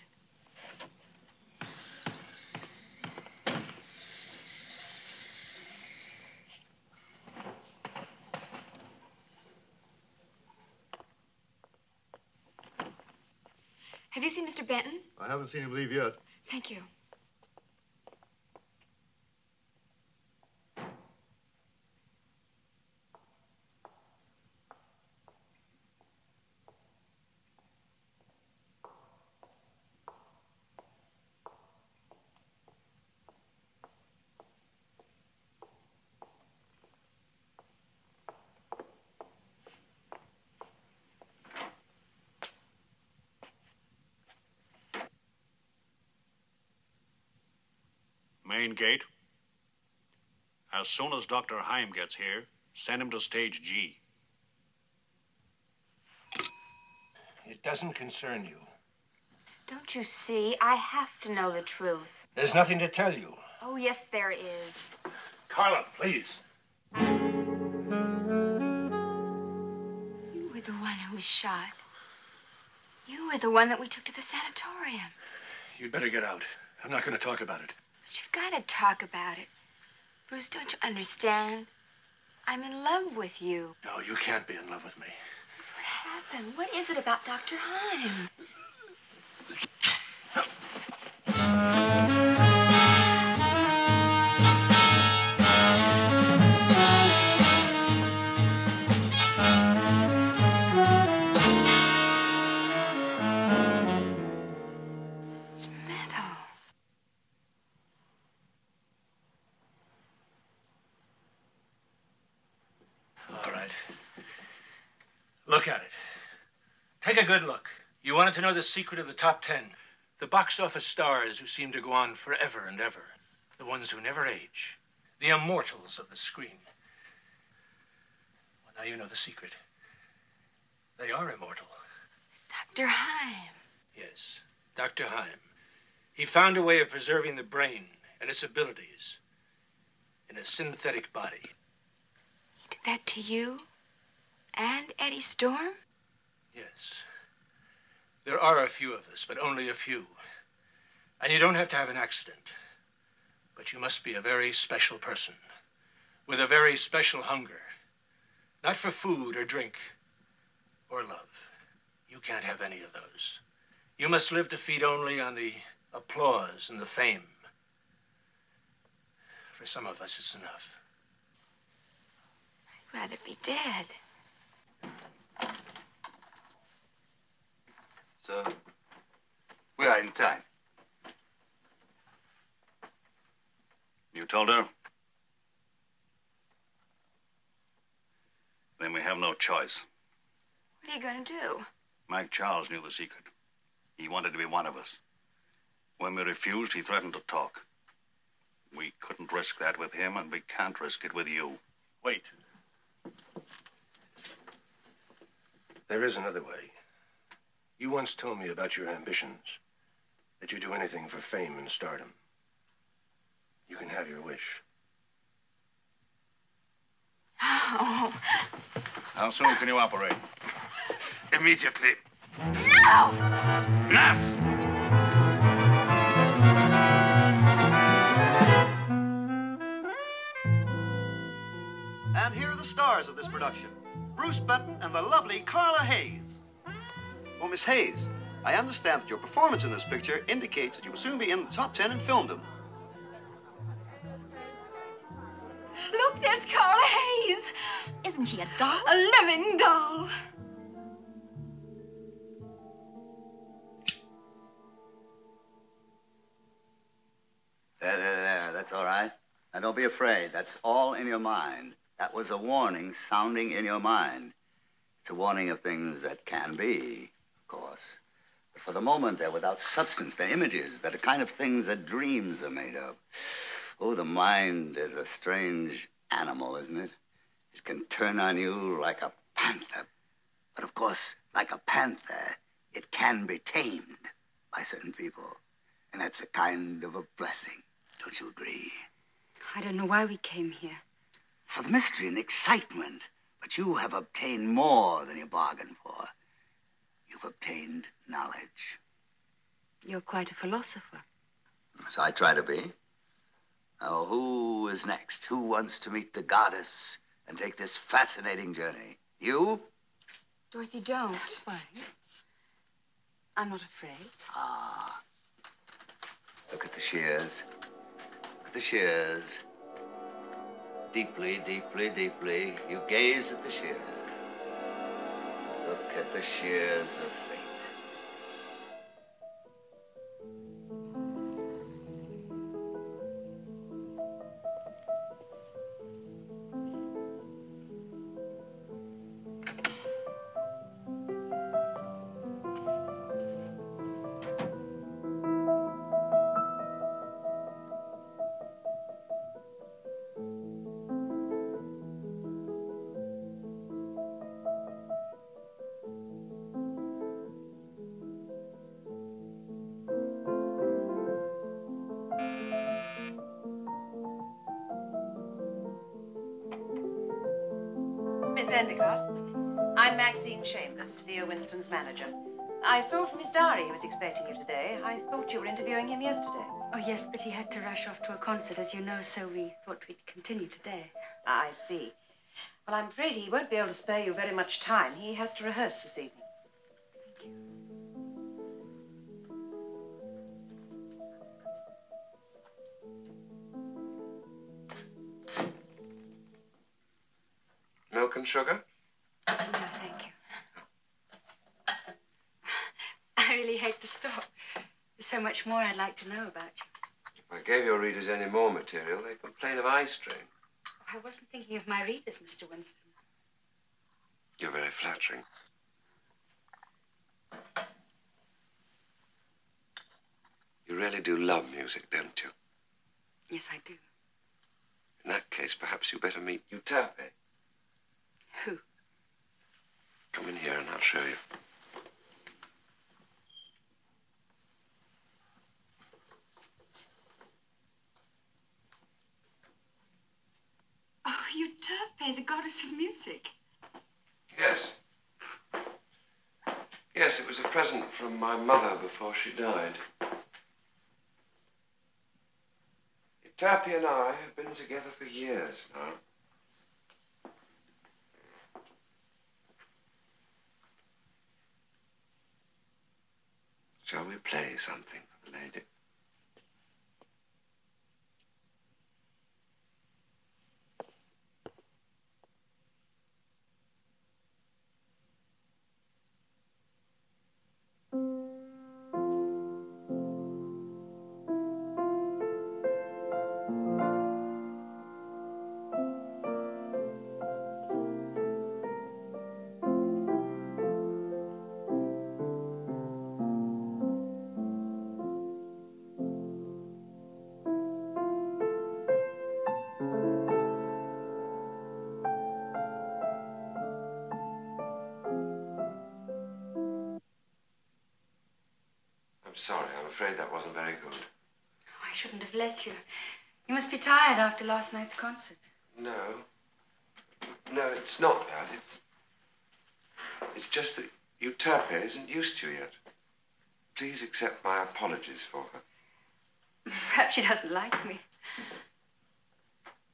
Have you seen Mr. Benton?
I haven't seen him leave yet.
Thank you.
Main gate. As soon as Dr. Heim gets here, send him to stage G.
It doesn't concern you.
Don't you see? I have to know the truth.
There's nothing to tell you.
Oh, yes, there is.
Carla, please.
You were the one who was shot. You were the one that we took to the sanatorium.
You'd better get out. I'm not going to talk about it.
But you've got to talk about it. Bruce, don't you understand? I'm in love with you.
No, you can't be in love with me.
Bruce, what happened? What is it about Dr. Heim? It's metal.
All right. Look at it. Take a good look. You wanted to know the secret of the top 10. The box office stars who seem to go on forever and ever. The ones who never age. The immortals of the screen. Well, now you know the secret. They are immortal.
It's Dr. Heim.
Yes, Dr. Heim. He found a way of preserving the brain and its abilities in a synthetic body.
He did that to you and Eddie Storm?
Yes. There are a few of us, but only a few. And you don't have to have an accident. But you must be a very special person with a very special hunger. Not for food or drink or love. You can't have any of those. You must live to feed only on the applause and the fame For some of us, it's enough.
I'd rather be dead.
So, we are in time.
You told her? Then we have no choice.
What are you going to do?
Mike Charles knew the secret. He wanted to be one of us. When we refused, he threatened to talk. We couldn't risk that with him, and we can't risk it with you.
Wait. There is another way. You once told me about your ambitions, that you'd do anything for fame and stardom. You can have your wish.
Oh.
How soon can you operate?
Immediately.
No!
Nas!
And here are the stars of this production. Bruce Benton and the lovely Carla Hayes. Oh, Miss Hayes, I understand that your performance in this picture indicates that you will soon be in the top 10 in filmdom.
Look, there's Carla Hayes.
Isn't she a doll?
A living doll.
There. That's all right. Now, don't be afraid. That's all in your mind. That was a warning sounding in your mind. It's a warning of things that can be, of course. But for the moment, they're without substance. They're images. They're the kind of things that dreams are made of. Oh, the mind is a strange animal, isn't it? It can turn on you like a panther. But, of course, like a panther, it can be tamed by certain people. And that's a kind of a blessing. Don't you agree?
I don't know why we came here.
For the mystery and excitement. But you have obtained more than you bargained for. You've obtained knowledge.
You're quite a philosopher.
So I try to be. Now, who is next? Who wants to meet the goddess and take this fascinating journey? You?
Dorothy, don't. Why? I'm not afraid.
Ah. Look at the shears. Look at the shears. Deeply, deeply, deeply, you gaze at the shears. Look at the shears of fate.
Miss Endicott, I'm Maxine Chambers, Theo Winston's manager. I saw from his diary he was expecting you today. I thought you were interviewing him yesterday.
Oh, yes, but he had to rush off to a concert, as you know, so we thought we'd continue today.
I see. Well, I'm afraid he won't be able to spare you very much time. He has to rehearse this evening.
Thank you.
Milk and sugar?
No, thank you. I really hate to stop. There's so much more I'd like to know about you.
If I gave your readers any more material, they'd complain of eye strain.
I wasn't thinking of my readers, Mr. Winston.
You're very flattering. You really do love music, don't you?
Yes, I do.
In that case, perhaps you better meet Utape.
Who?
Come in here and I'll show you.
Oh, Utape, the goddess of music.
Yes. Yes, it was a present from my mother before she died. Utape and I have been together for years now. Shall we play something for the lady? I'm sorry. I'm afraid that wasn't very good.
I shouldn't have let you. You must be tired after last night's concert.
No. No, it's not that. It's just that Euterpe isn't used to you yet. Please accept my apologies for her.
Perhaps she doesn't like me.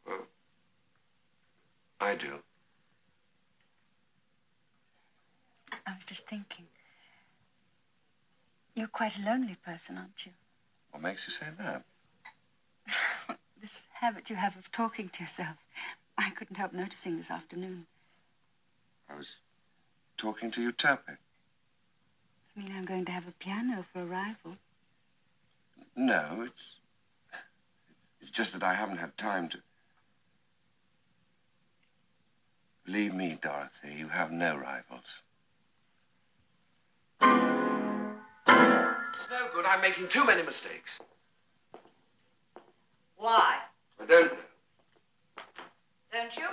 Well, I do.
I was just thinking. You're quite a lonely person, aren't you?
What makes you say that?
This habit you have of talking to yourself. I couldn't help noticing this afternoon.
I was talking to Euterpe.
You mean I'm going to have a piano for a rival?
No, it's just that I haven't had time to... Believe me, Dorothy, you have no rivals. It's no good. I'm making too many mistakes.
Why?
I don't know.
Don't you?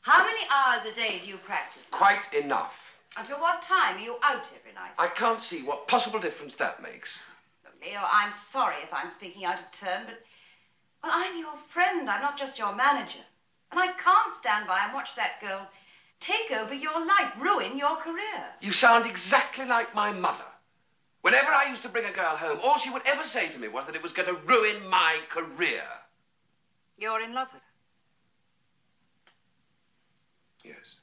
How many hours a day do you practice?
Quite enough.
Until what time are you out every night?
I can't see what possible difference that makes.
Look, Leo, I'm sorry if I'm speaking out of turn, but... Well, I'm your friend. I'm not just your manager. And I can't stand by and watch that girl take over your life, ruin your career.
You sound exactly like my mother. Whenever I used to bring a girl home, all she would ever say to me was that it was going to ruin my career.
You're in love with her?
Yes.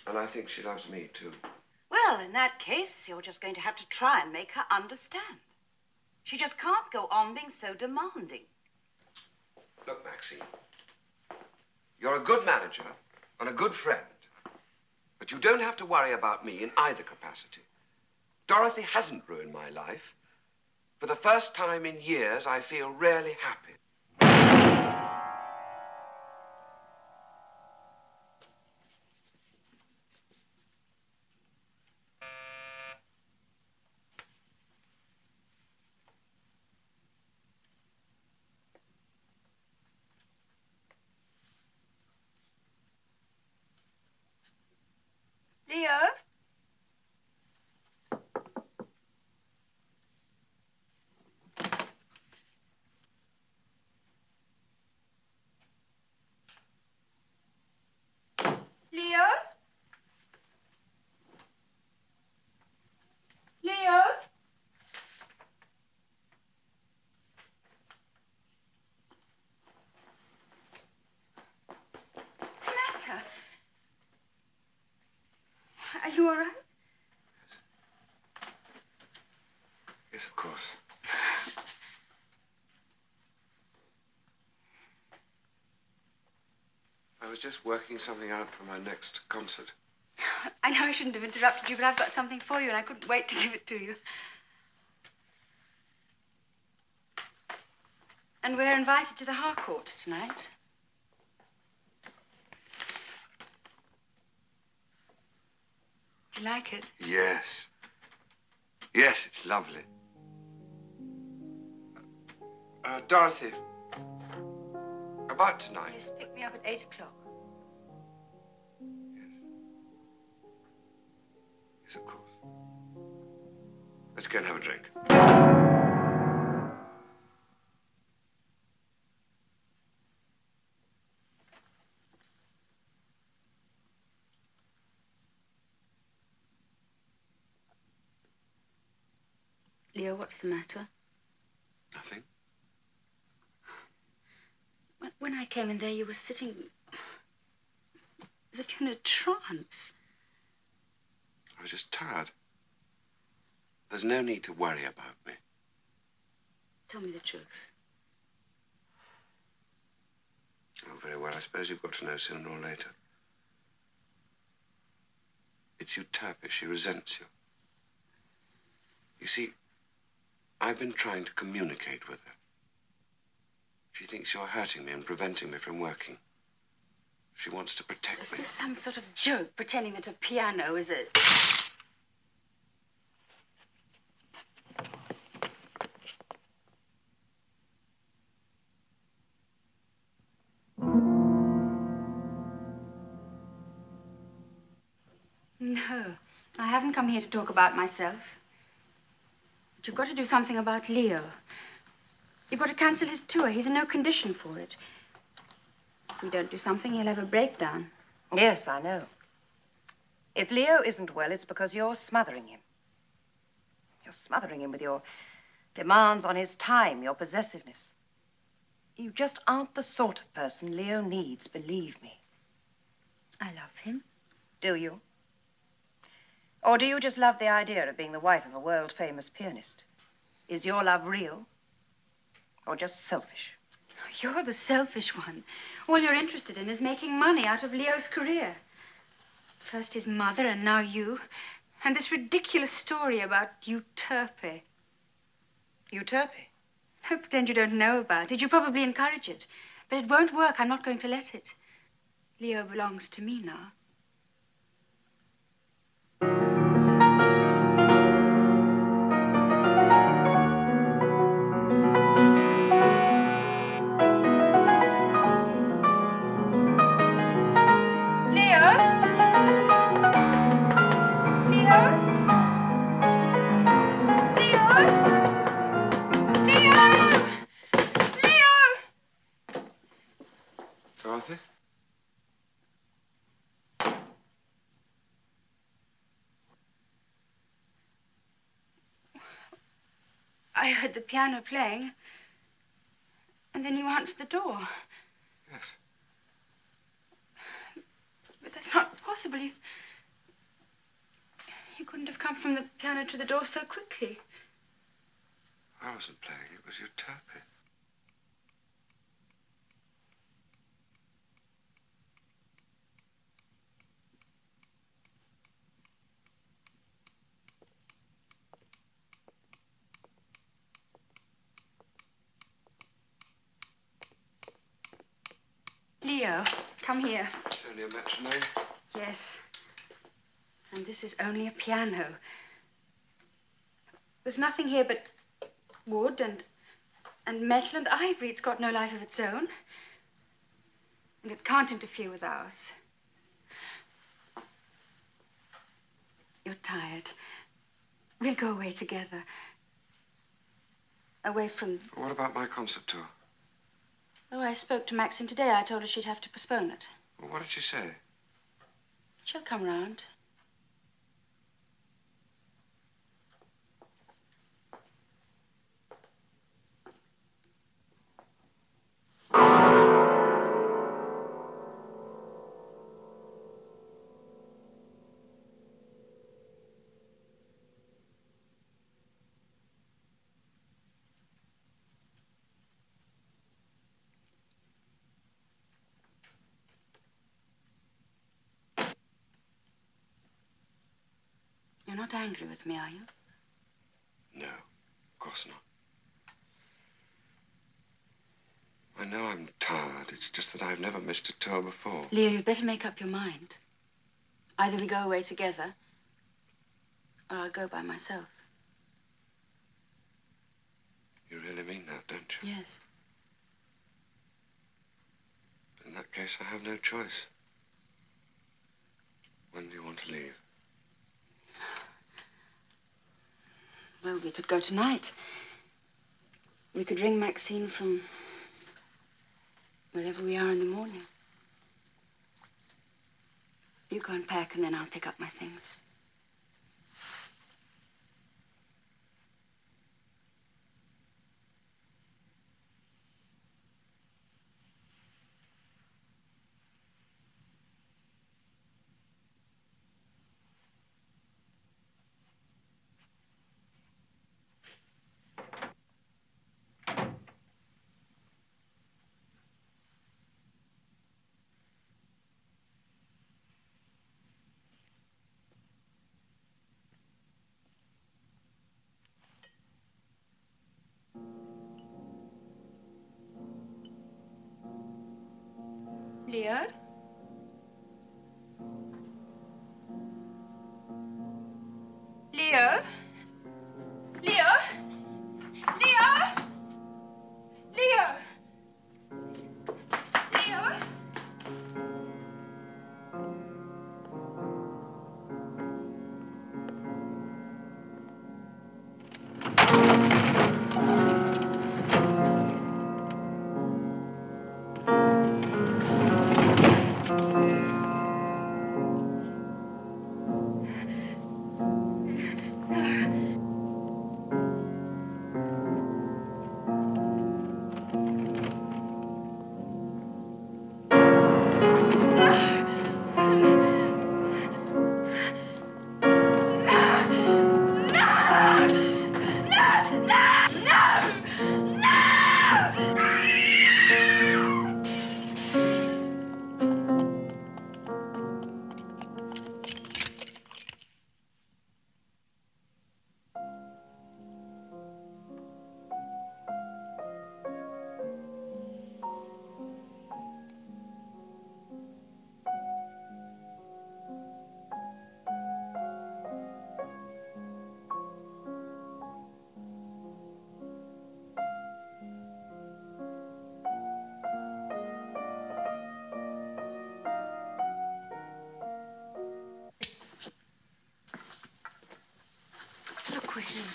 And I think she loves me, too.
Well, in that case, you're just going to have to try and make her understand. She just can't go on being so demanding.
Look, Maxine, you're a good manager and a good friend, but you don't have to worry about me in either capacity. Dorothy hasn't ruined my life. For the first time in years, I feel really happy.
Leo? Leo? Leo?
What's the matter? Are you all right?
Yes, of course. I was just working something out for my next concert.
I know I shouldn't have interrupted you, but I've got something for you, and I couldn't wait to give it to you. And we're invited to the Harcourts tonight. Do you like it?
Yes. Yes, it's lovely. Dorothy, about tonight.
Yes, pick me up at 8 o'clock.
Yes, of course. Let's go and have a drink.
Leo, what's the matter?
Nothing.
When I came in there, you were sitting as if you're in a trance.
I was just tired. There's no need to worry about me.
Tell me the truth.
Oh, very well. I suppose you've got to know sooner or later. It's Euterpe. She resents you. You see, I've been trying to communicate with her. She thinks you're hurting me and preventing me from working. She wants to protect me.
Is this some sort of joke, pretending that a piano is a... No, haven't come here to talk about myself. But you've got to do something about Leo. You've got to cancel his tour. He's in no condition for it. If we don't do something, he'll have a breakdown.
Yes, I know. If Leo isn't well, it's because you're smothering him. You're smothering him with your demands on his time, your possessiveness. You just aren't the sort of person Leo needs, believe me.
I love him.
Do you? Or do you just love the idea of being the wife of a world-famous pianist? Is your love real? Or just selfish?
You're the selfish one. All you're interested in is making money out of Leo's career. First his mother, and now you. And this ridiculous story about Euterpe.
Euterpe?
Don't pretend you don't know about it. You probably encourage it. But it won't work. I'm not going to let it. Leo belongs to me now.
Dorothy?
I heard the piano playing, and then you answered the door.
Yes.
But that's not possible. You couldn't have come from the piano to the door so quickly.
I wasn't playing. It was Euterpe.
Leo, come here.
It's only a metronome.
Yes. And this is only a piano. There's nothing here but wood and metal and ivory. It's got no life of its own. And it can't interfere with ours. You're tired. We'll go away together. Away from...
What about my concert tour?
Oh, I spoke to Maxine today. I told her she'd have to postpone it.
Well, what did she say?
She'll come round. You're not angry with me, are you?
No, of course not. I know I'm tired. It's just that I've never missed a tour before.
Leo, you'd better make up your mind. Either we go away together, or I'll go by myself.
You really mean that, don't you?
Yes.
In that case, I have no choice. When do you want to leave?
Well, we could go tonight. We could ring Maxine from wherever we are in the morning. You go and pack, and then I'll pick up my things.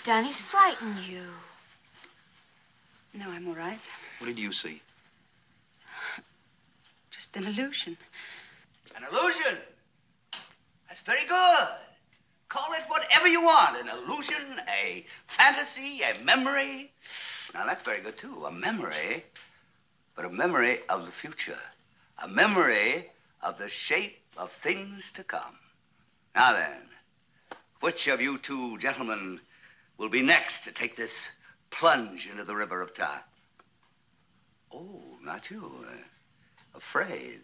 done? He's frightened you.
No, I'm all right.
What did you see?
Just an illusion.
An illusion? That's very good. Call it whatever you want. An illusion, a fantasy, a memory. Now, that's very good, too. A memory, but a memory of the future. A memory of the shape of things to come. Now, then, which of you two gentlemen will be next to take this plunge into the river of time? Oh, not you. Afraid.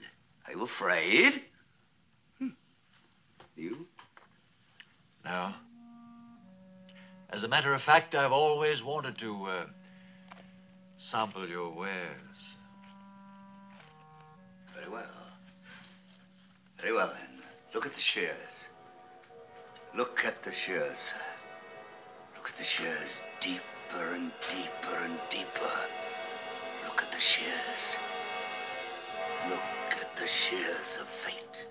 Are you afraid? You?
No. As a matter of fact, I've always wanted to sample your wares.
Very well. Very well, then. Look at the shears. Look at the shears, sir. Look at the shears deeper and deeper and deeper. Look at the shears. Look at the shears of fate.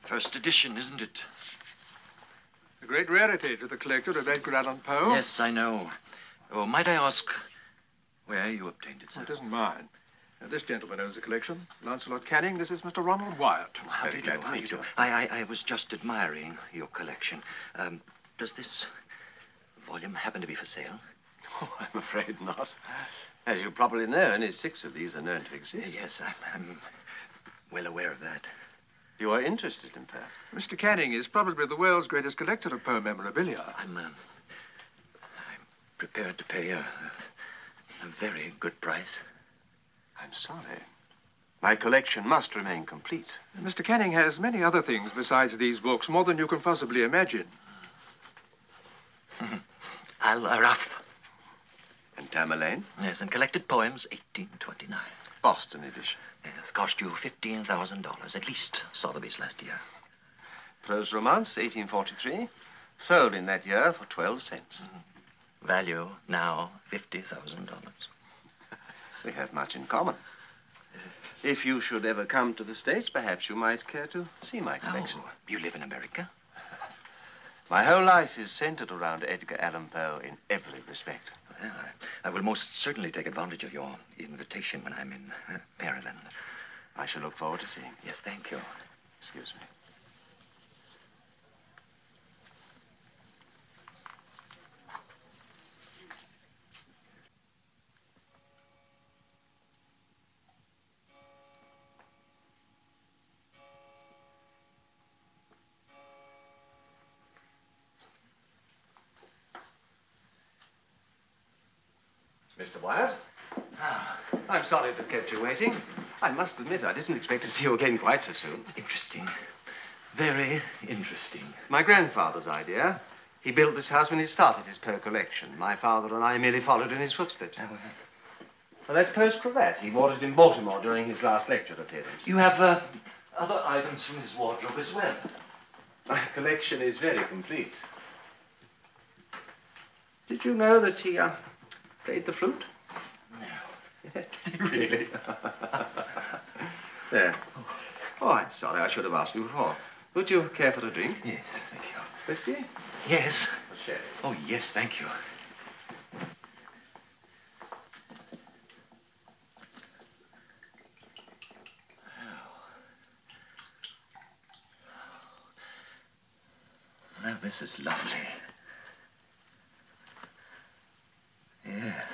First edition, isn't it?
A great rarity to the collector of Edgar Allan Poe.
Yes, I know. Oh, might I ask where you obtained it, sir?
Oh, it isn't mine. This gentleman owns the collection. Lancelot Canning, this is Mr. Ronald Wyatt.
How do you do? How do you do? I was just admiring your collection. Does this volume happen to be for sale?
Oh, I'm afraid not. As you probably know, only 6 of these are known to exist.
Yes, I'm well aware of that.
You are interested in Poe?
Mr. Canning is probably the world's greatest collector of Poe memorabilia.
I'm prepared to pay a very good price.
I'm sorry. My collection must remain complete.
Mr. Canning has many other things besides these books, more than you can possibly imagine.
Al-Araf.
And Tamerlane?
Yes, and collected poems, 1829.
Boston edition.
Yes, cost you $15,000, at least Sotheby's last year.
Prose Romance, 1843. Sold in that year for 12 cents.
Value now $50,000.
We have much in common. If you should ever come to the States, perhaps you might care to see my collection.
Oh, you live in America?
My whole life is centered around Edgar Allan Poe in every respect.
Well, I will most certainly take advantage of your invitation when I'm in Maryland.
I shall look forward to seeing you.
Yes, thank you.
Excuse me. Mr. Wyatt? I'm sorry to have kept you waiting. I must admit, I didn't expect to see you again quite so soon.
It's interesting. Very interesting.
My grandfather's idea. He built this house when he started his Poe collection. My father and I merely followed in his footsteps. Well, that's Poe's cravat. He wore it in Baltimore during his last lecture appearance.
You have other items from his wardrobe as well.
My collection is very complete. Did you know that he played the flute?
No.
Really? There. Oh, I'm sorry. I should have asked you before. Would you care for a drink?
Yes, thank you.
Whiskey?
Yes.
Or sherry?
Oh, yes, thank you. Well, this is lovely. Yes.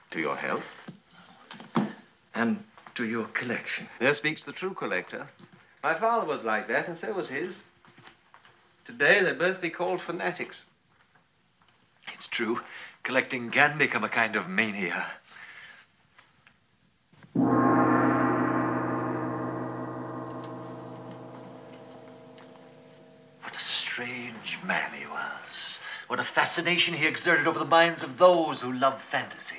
To your health.
And to your collection.
There speaks the true collector. My father was like that, and so was his. Today, they'd both be called fanatics.
It's true. Collecting can become a kind of mania. What a strange man he was. What a fascination he exerted over the minds of those who love fantasy.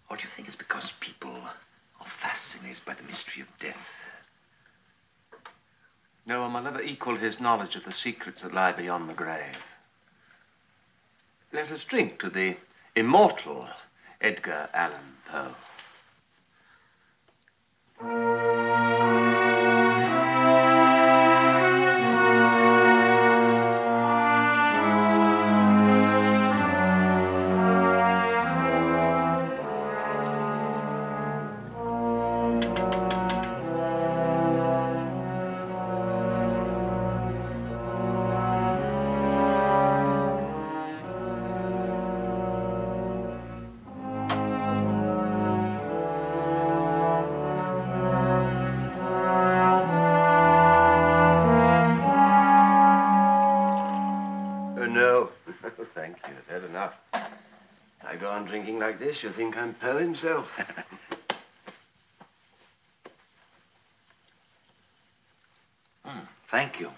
Or do you think it's because people are fascinated by the mystery of death?
No one will ever equal his knowledge of the secrets that lie beyond the grave. Let us drink to the immortal Edgar Allan Poe. Thank you. I've had enough. I go on drinking like this, you'll think I'm Poe himself.
Thank you.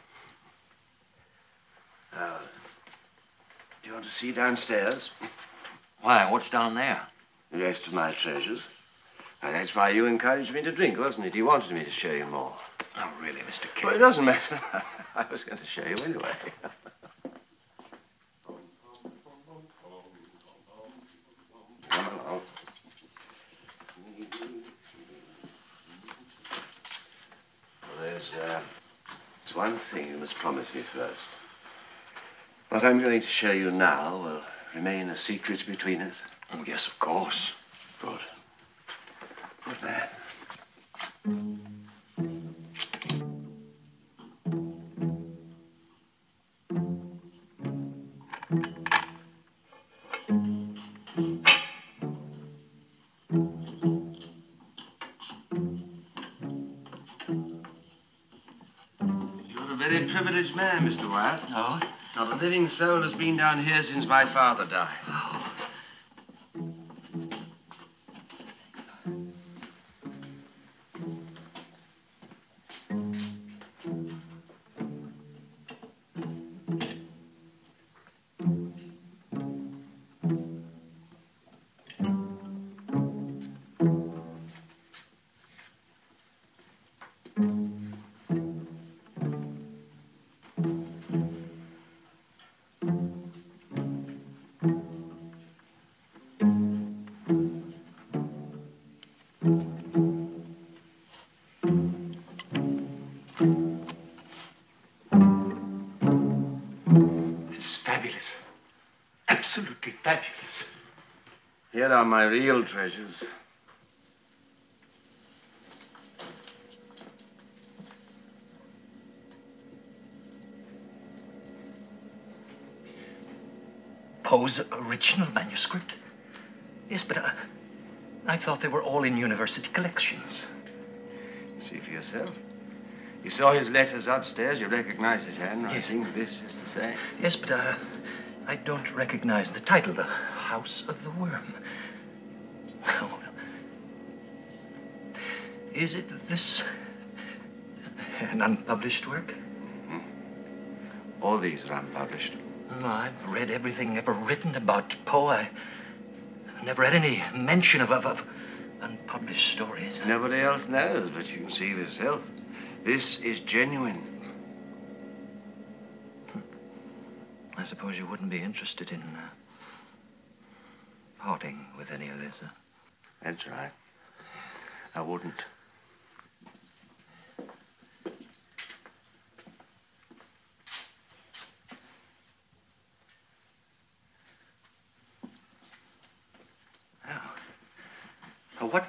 Do you want to see downstairs?
Why, what's down there?
The rest of my treasures. Now, that's why you encouraged me to drink, wasn't it? You wanted me to show you more.
Oh, really, Mr. King?
Well, it doesn't matter. I was going to show you anyway. Come along. Well, there's one thing you must promise me first. What I'm going to show you now will remain a secret between us.
Oh, yes, of course.
Good. Good man. You're a very privileged man, Mr. Wyatt.
No?
Not a living soul has been down here since my father died.
Oh.
Absolutely fabulous. Here are my real treasures.
Poe's original manuscript? Yes, but I thought they were all in university collections.
See for yourself. You saw his letters upstairs. You recognize his handwriting. Yes. This is the same.
Yes, but I don't recognize the title, The House of the Worm. Oh, is it this an unpublished work?
Mm-hmm. All these are unpublished.
No, I've read everything ever written about Poe. I never read any mention of unpublished stories.
Nobody else knows, but you can see for yourself. This is genuine.
I suppose you wouldn't be interested in parting with any of this, huh?
That's right. I wouldn't.
Now, what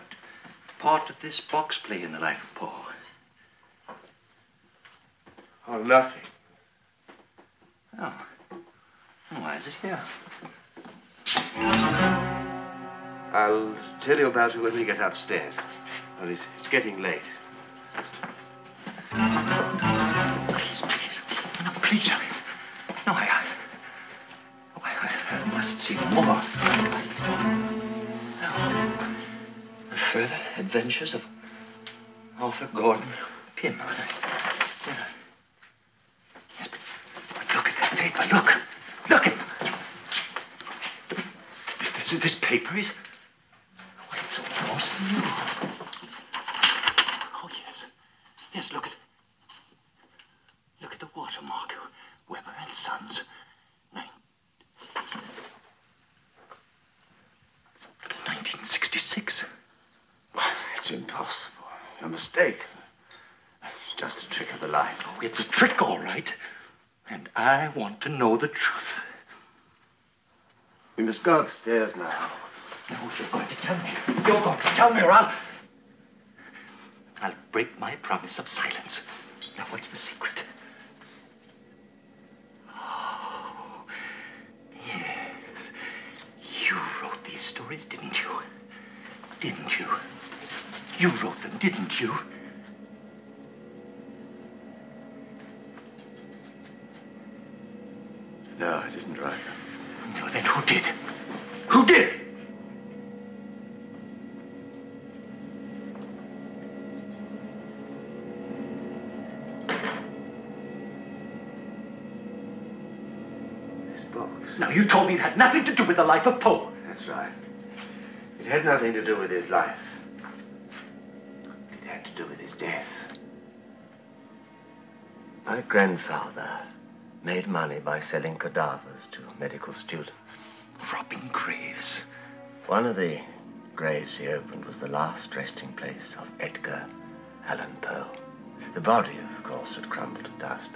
part did this box play in the life of Poe?
Oh, nothing.
Oh. Why is it here?
I'll tell you about it when we get upstairs. Well, it's getting late.
Please, please. No, please. No, I must see more. Now, the further adventures of Arthur Gordon Pym. Yes, but look at that paper. Look. Look at this paper is
almost new. Oh, yes. Yes, look at the watermark. Weber and Sons. 1966.
It's impossible. You're mistaken. It's just a trick of the light.
Oh, it's a trick, all right. And I want to know the truth.
We must go upstairs now.
No, you're going to tell me. You're going to tell me, or I'll break my promise of silence. Now, what's the secret? Oh, yes. You wrote these stories, didn't you? Didn't you? You wrote them, didn't you?
No, I didn't write them.
No, then who did? Who did?
This box.
Now, you told me it had nothing to do with the life of Poe.
That's right. It had nothing to do with his life. It had to do with his death. My grandfather made money by selling cadavers to medical students.
Robbing graves.
One of the graves he opened was the last resting place of Edgar Allan Poe. The body, of course, had crumbled to dust.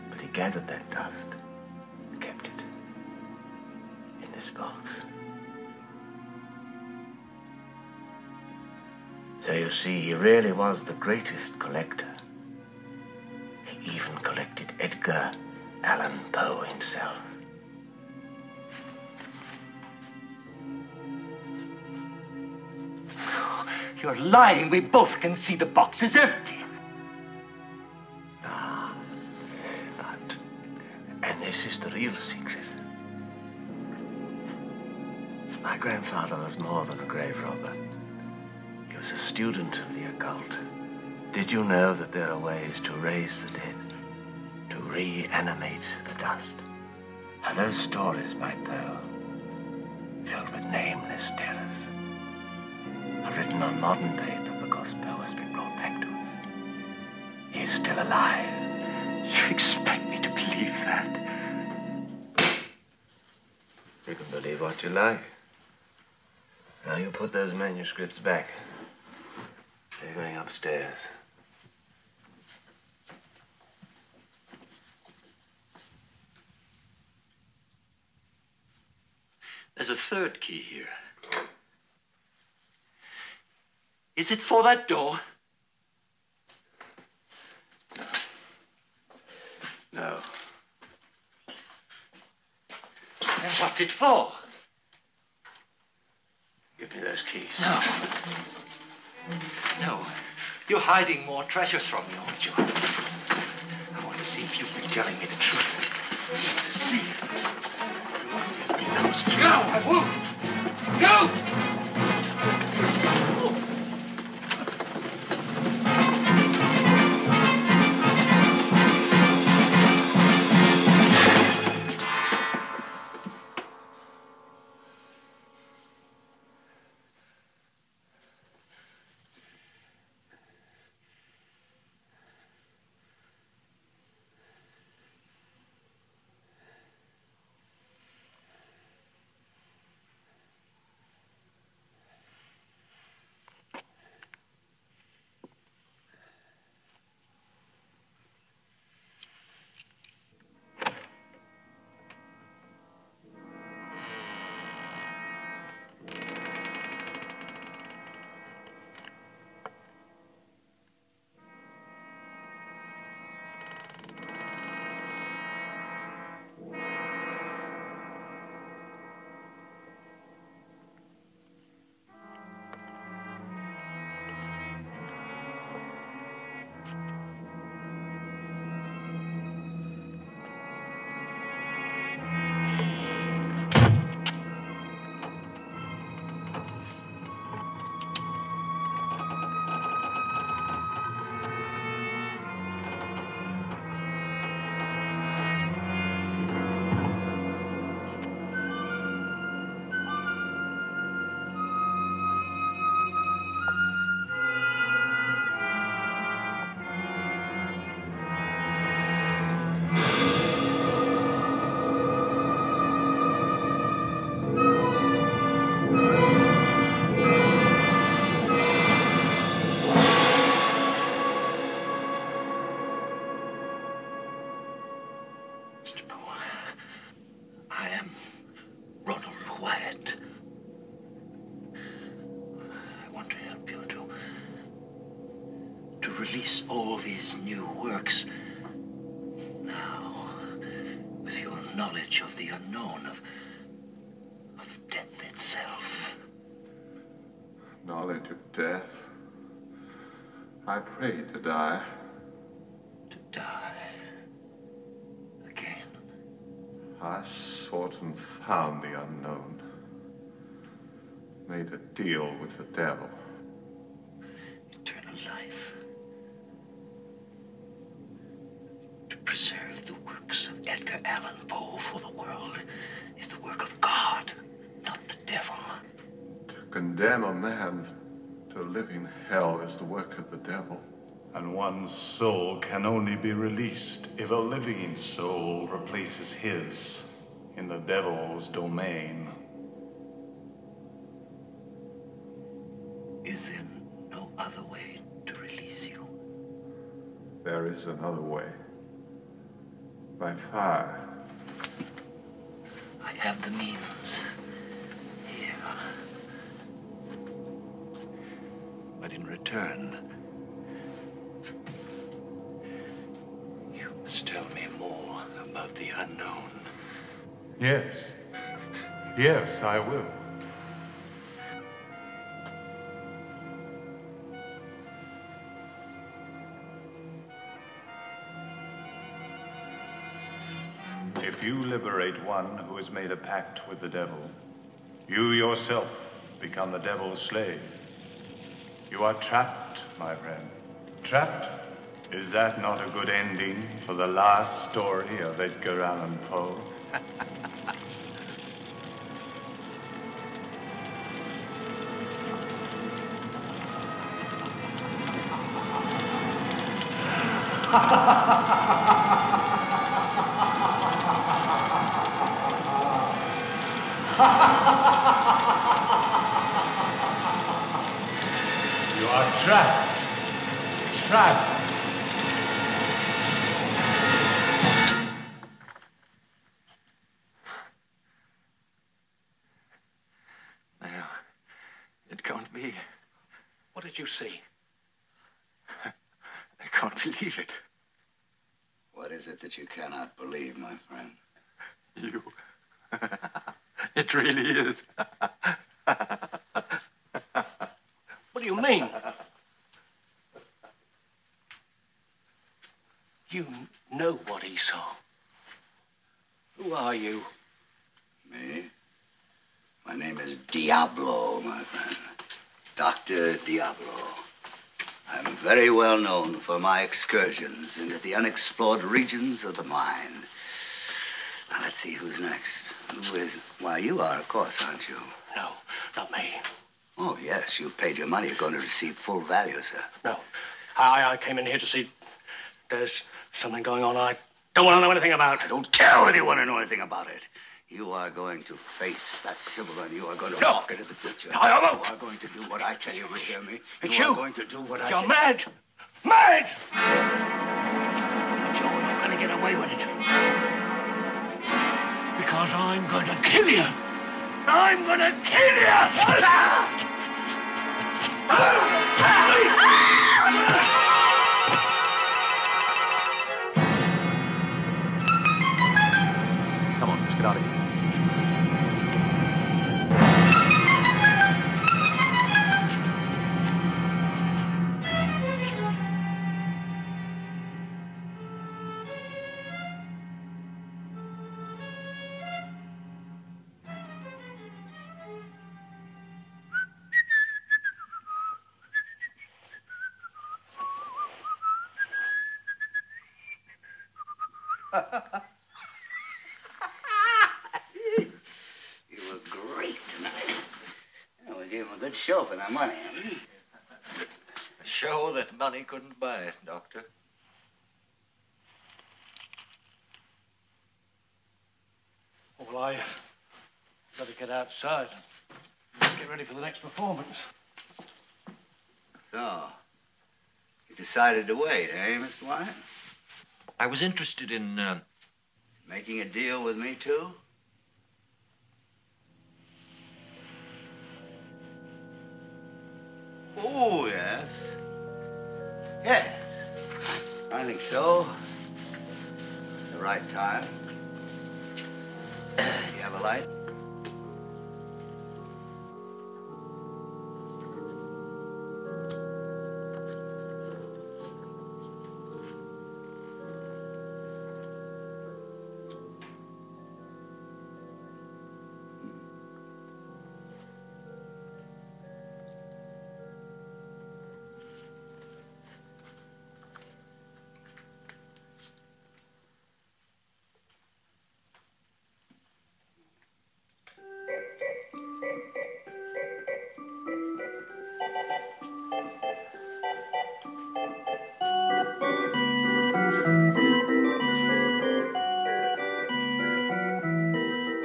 But he gathered that dust and kept it in this box. So you see, he really was the greatest collector. He even collected Edgar Allan Poe himself.
You're lying. We both can see the box is empty.
But, and this is the real secret. My grandfather was more than a grave robber. He was a student of the occult. Did you know that there are ways to raise the dead, to reanimate the dust? Are those stories by Poe, filled with nameless terrors, are written on modern paper because Poe has been brought back to us? He is still alive.
You expect me to believe that?
You can believe what you like. Now you put those manuscripts back. They're going upstairs.
There's a third key here. Is it for that door?
No.
Then what's it for?
Give me those keys.
No. No. You're hiding more treasures from me, aren't you? I want to see if you've been telling me the truth. I want to see. You won't give me those keys.
No, I won't. No!
release all these new works. Now, with your knowledge of the unknown, of death itself.
Knowledge of death. I prayed to die.
To die. Again.
I sought and found the unknown. Made a deal with the devil.
Eternal life. To preserve the works of Edgar Allan Poe for the world is the work of God, not the devil.
To condemn a man to live in hell is the work of the devil.
And one's soul can only be released if a living soul replaces his in the devil's domain.
Is there no other way to release you?
There is another way. By fire.
I have the means. Here. But in return, you must tell me more about the unknown.
Yes. Yes, I will. If you liberate one who has made a pact with the devil, you yourself become the devil's slave. You are trapped, my friend. Trapped? Is that not a good ending for the last story of Edgar Allan Poe? You are trapped. Trapped.
Now, it can't be.
What did you see?
I can't believe it.
What is it that you cannot believe, my friend?
You. It really is.
What do you mean? You know what he saw. Who are you?
Me? My name is Diabolo, my friend. Dr. Diabolo. I'm very well known for my excursions into the unexplored regions of the mind. Now, let's see who's next. Who is... Why, you are, of course, aren't you?
No, not me.
Oh, yes, you paid your money. You're going to receive full value, sir.
No. I came in here to see... There's something going on I don't want to know anything about.
I don't care whether you want to know anything about it. You are going to face that symbol, and you are going to walk into the future.
No, I won't.
You are going to do what I tell you, you hear me?
It's
you.
You
are going to do what I
You're
tell
mad! Mad!
But you're not going to get away with it.
Because I'm going to kill you. I'm going to kill you!
Come on, let's get out of here.
You were great tonight. Yeah, we gave him a good show for their money.
A show that money couldn't buy, Doctor.
Well, I better get outside and get ready for the next performance.
So, you decided to wait, eh, Mr. Wyatt?
I was interested in,
Making a deal with me, too? Oh, yes. Yes, I think so. The right time. Do you have a light?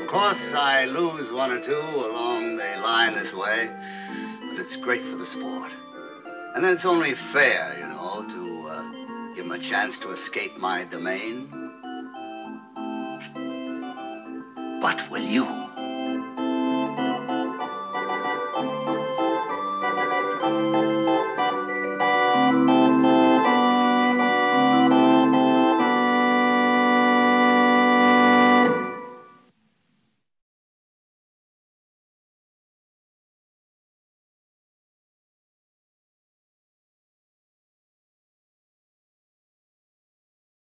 Of course, I lose one or two along the line this way, but it's great for the sport. And then it's only fair, you know, to give him a chance to escape my domain. But will you?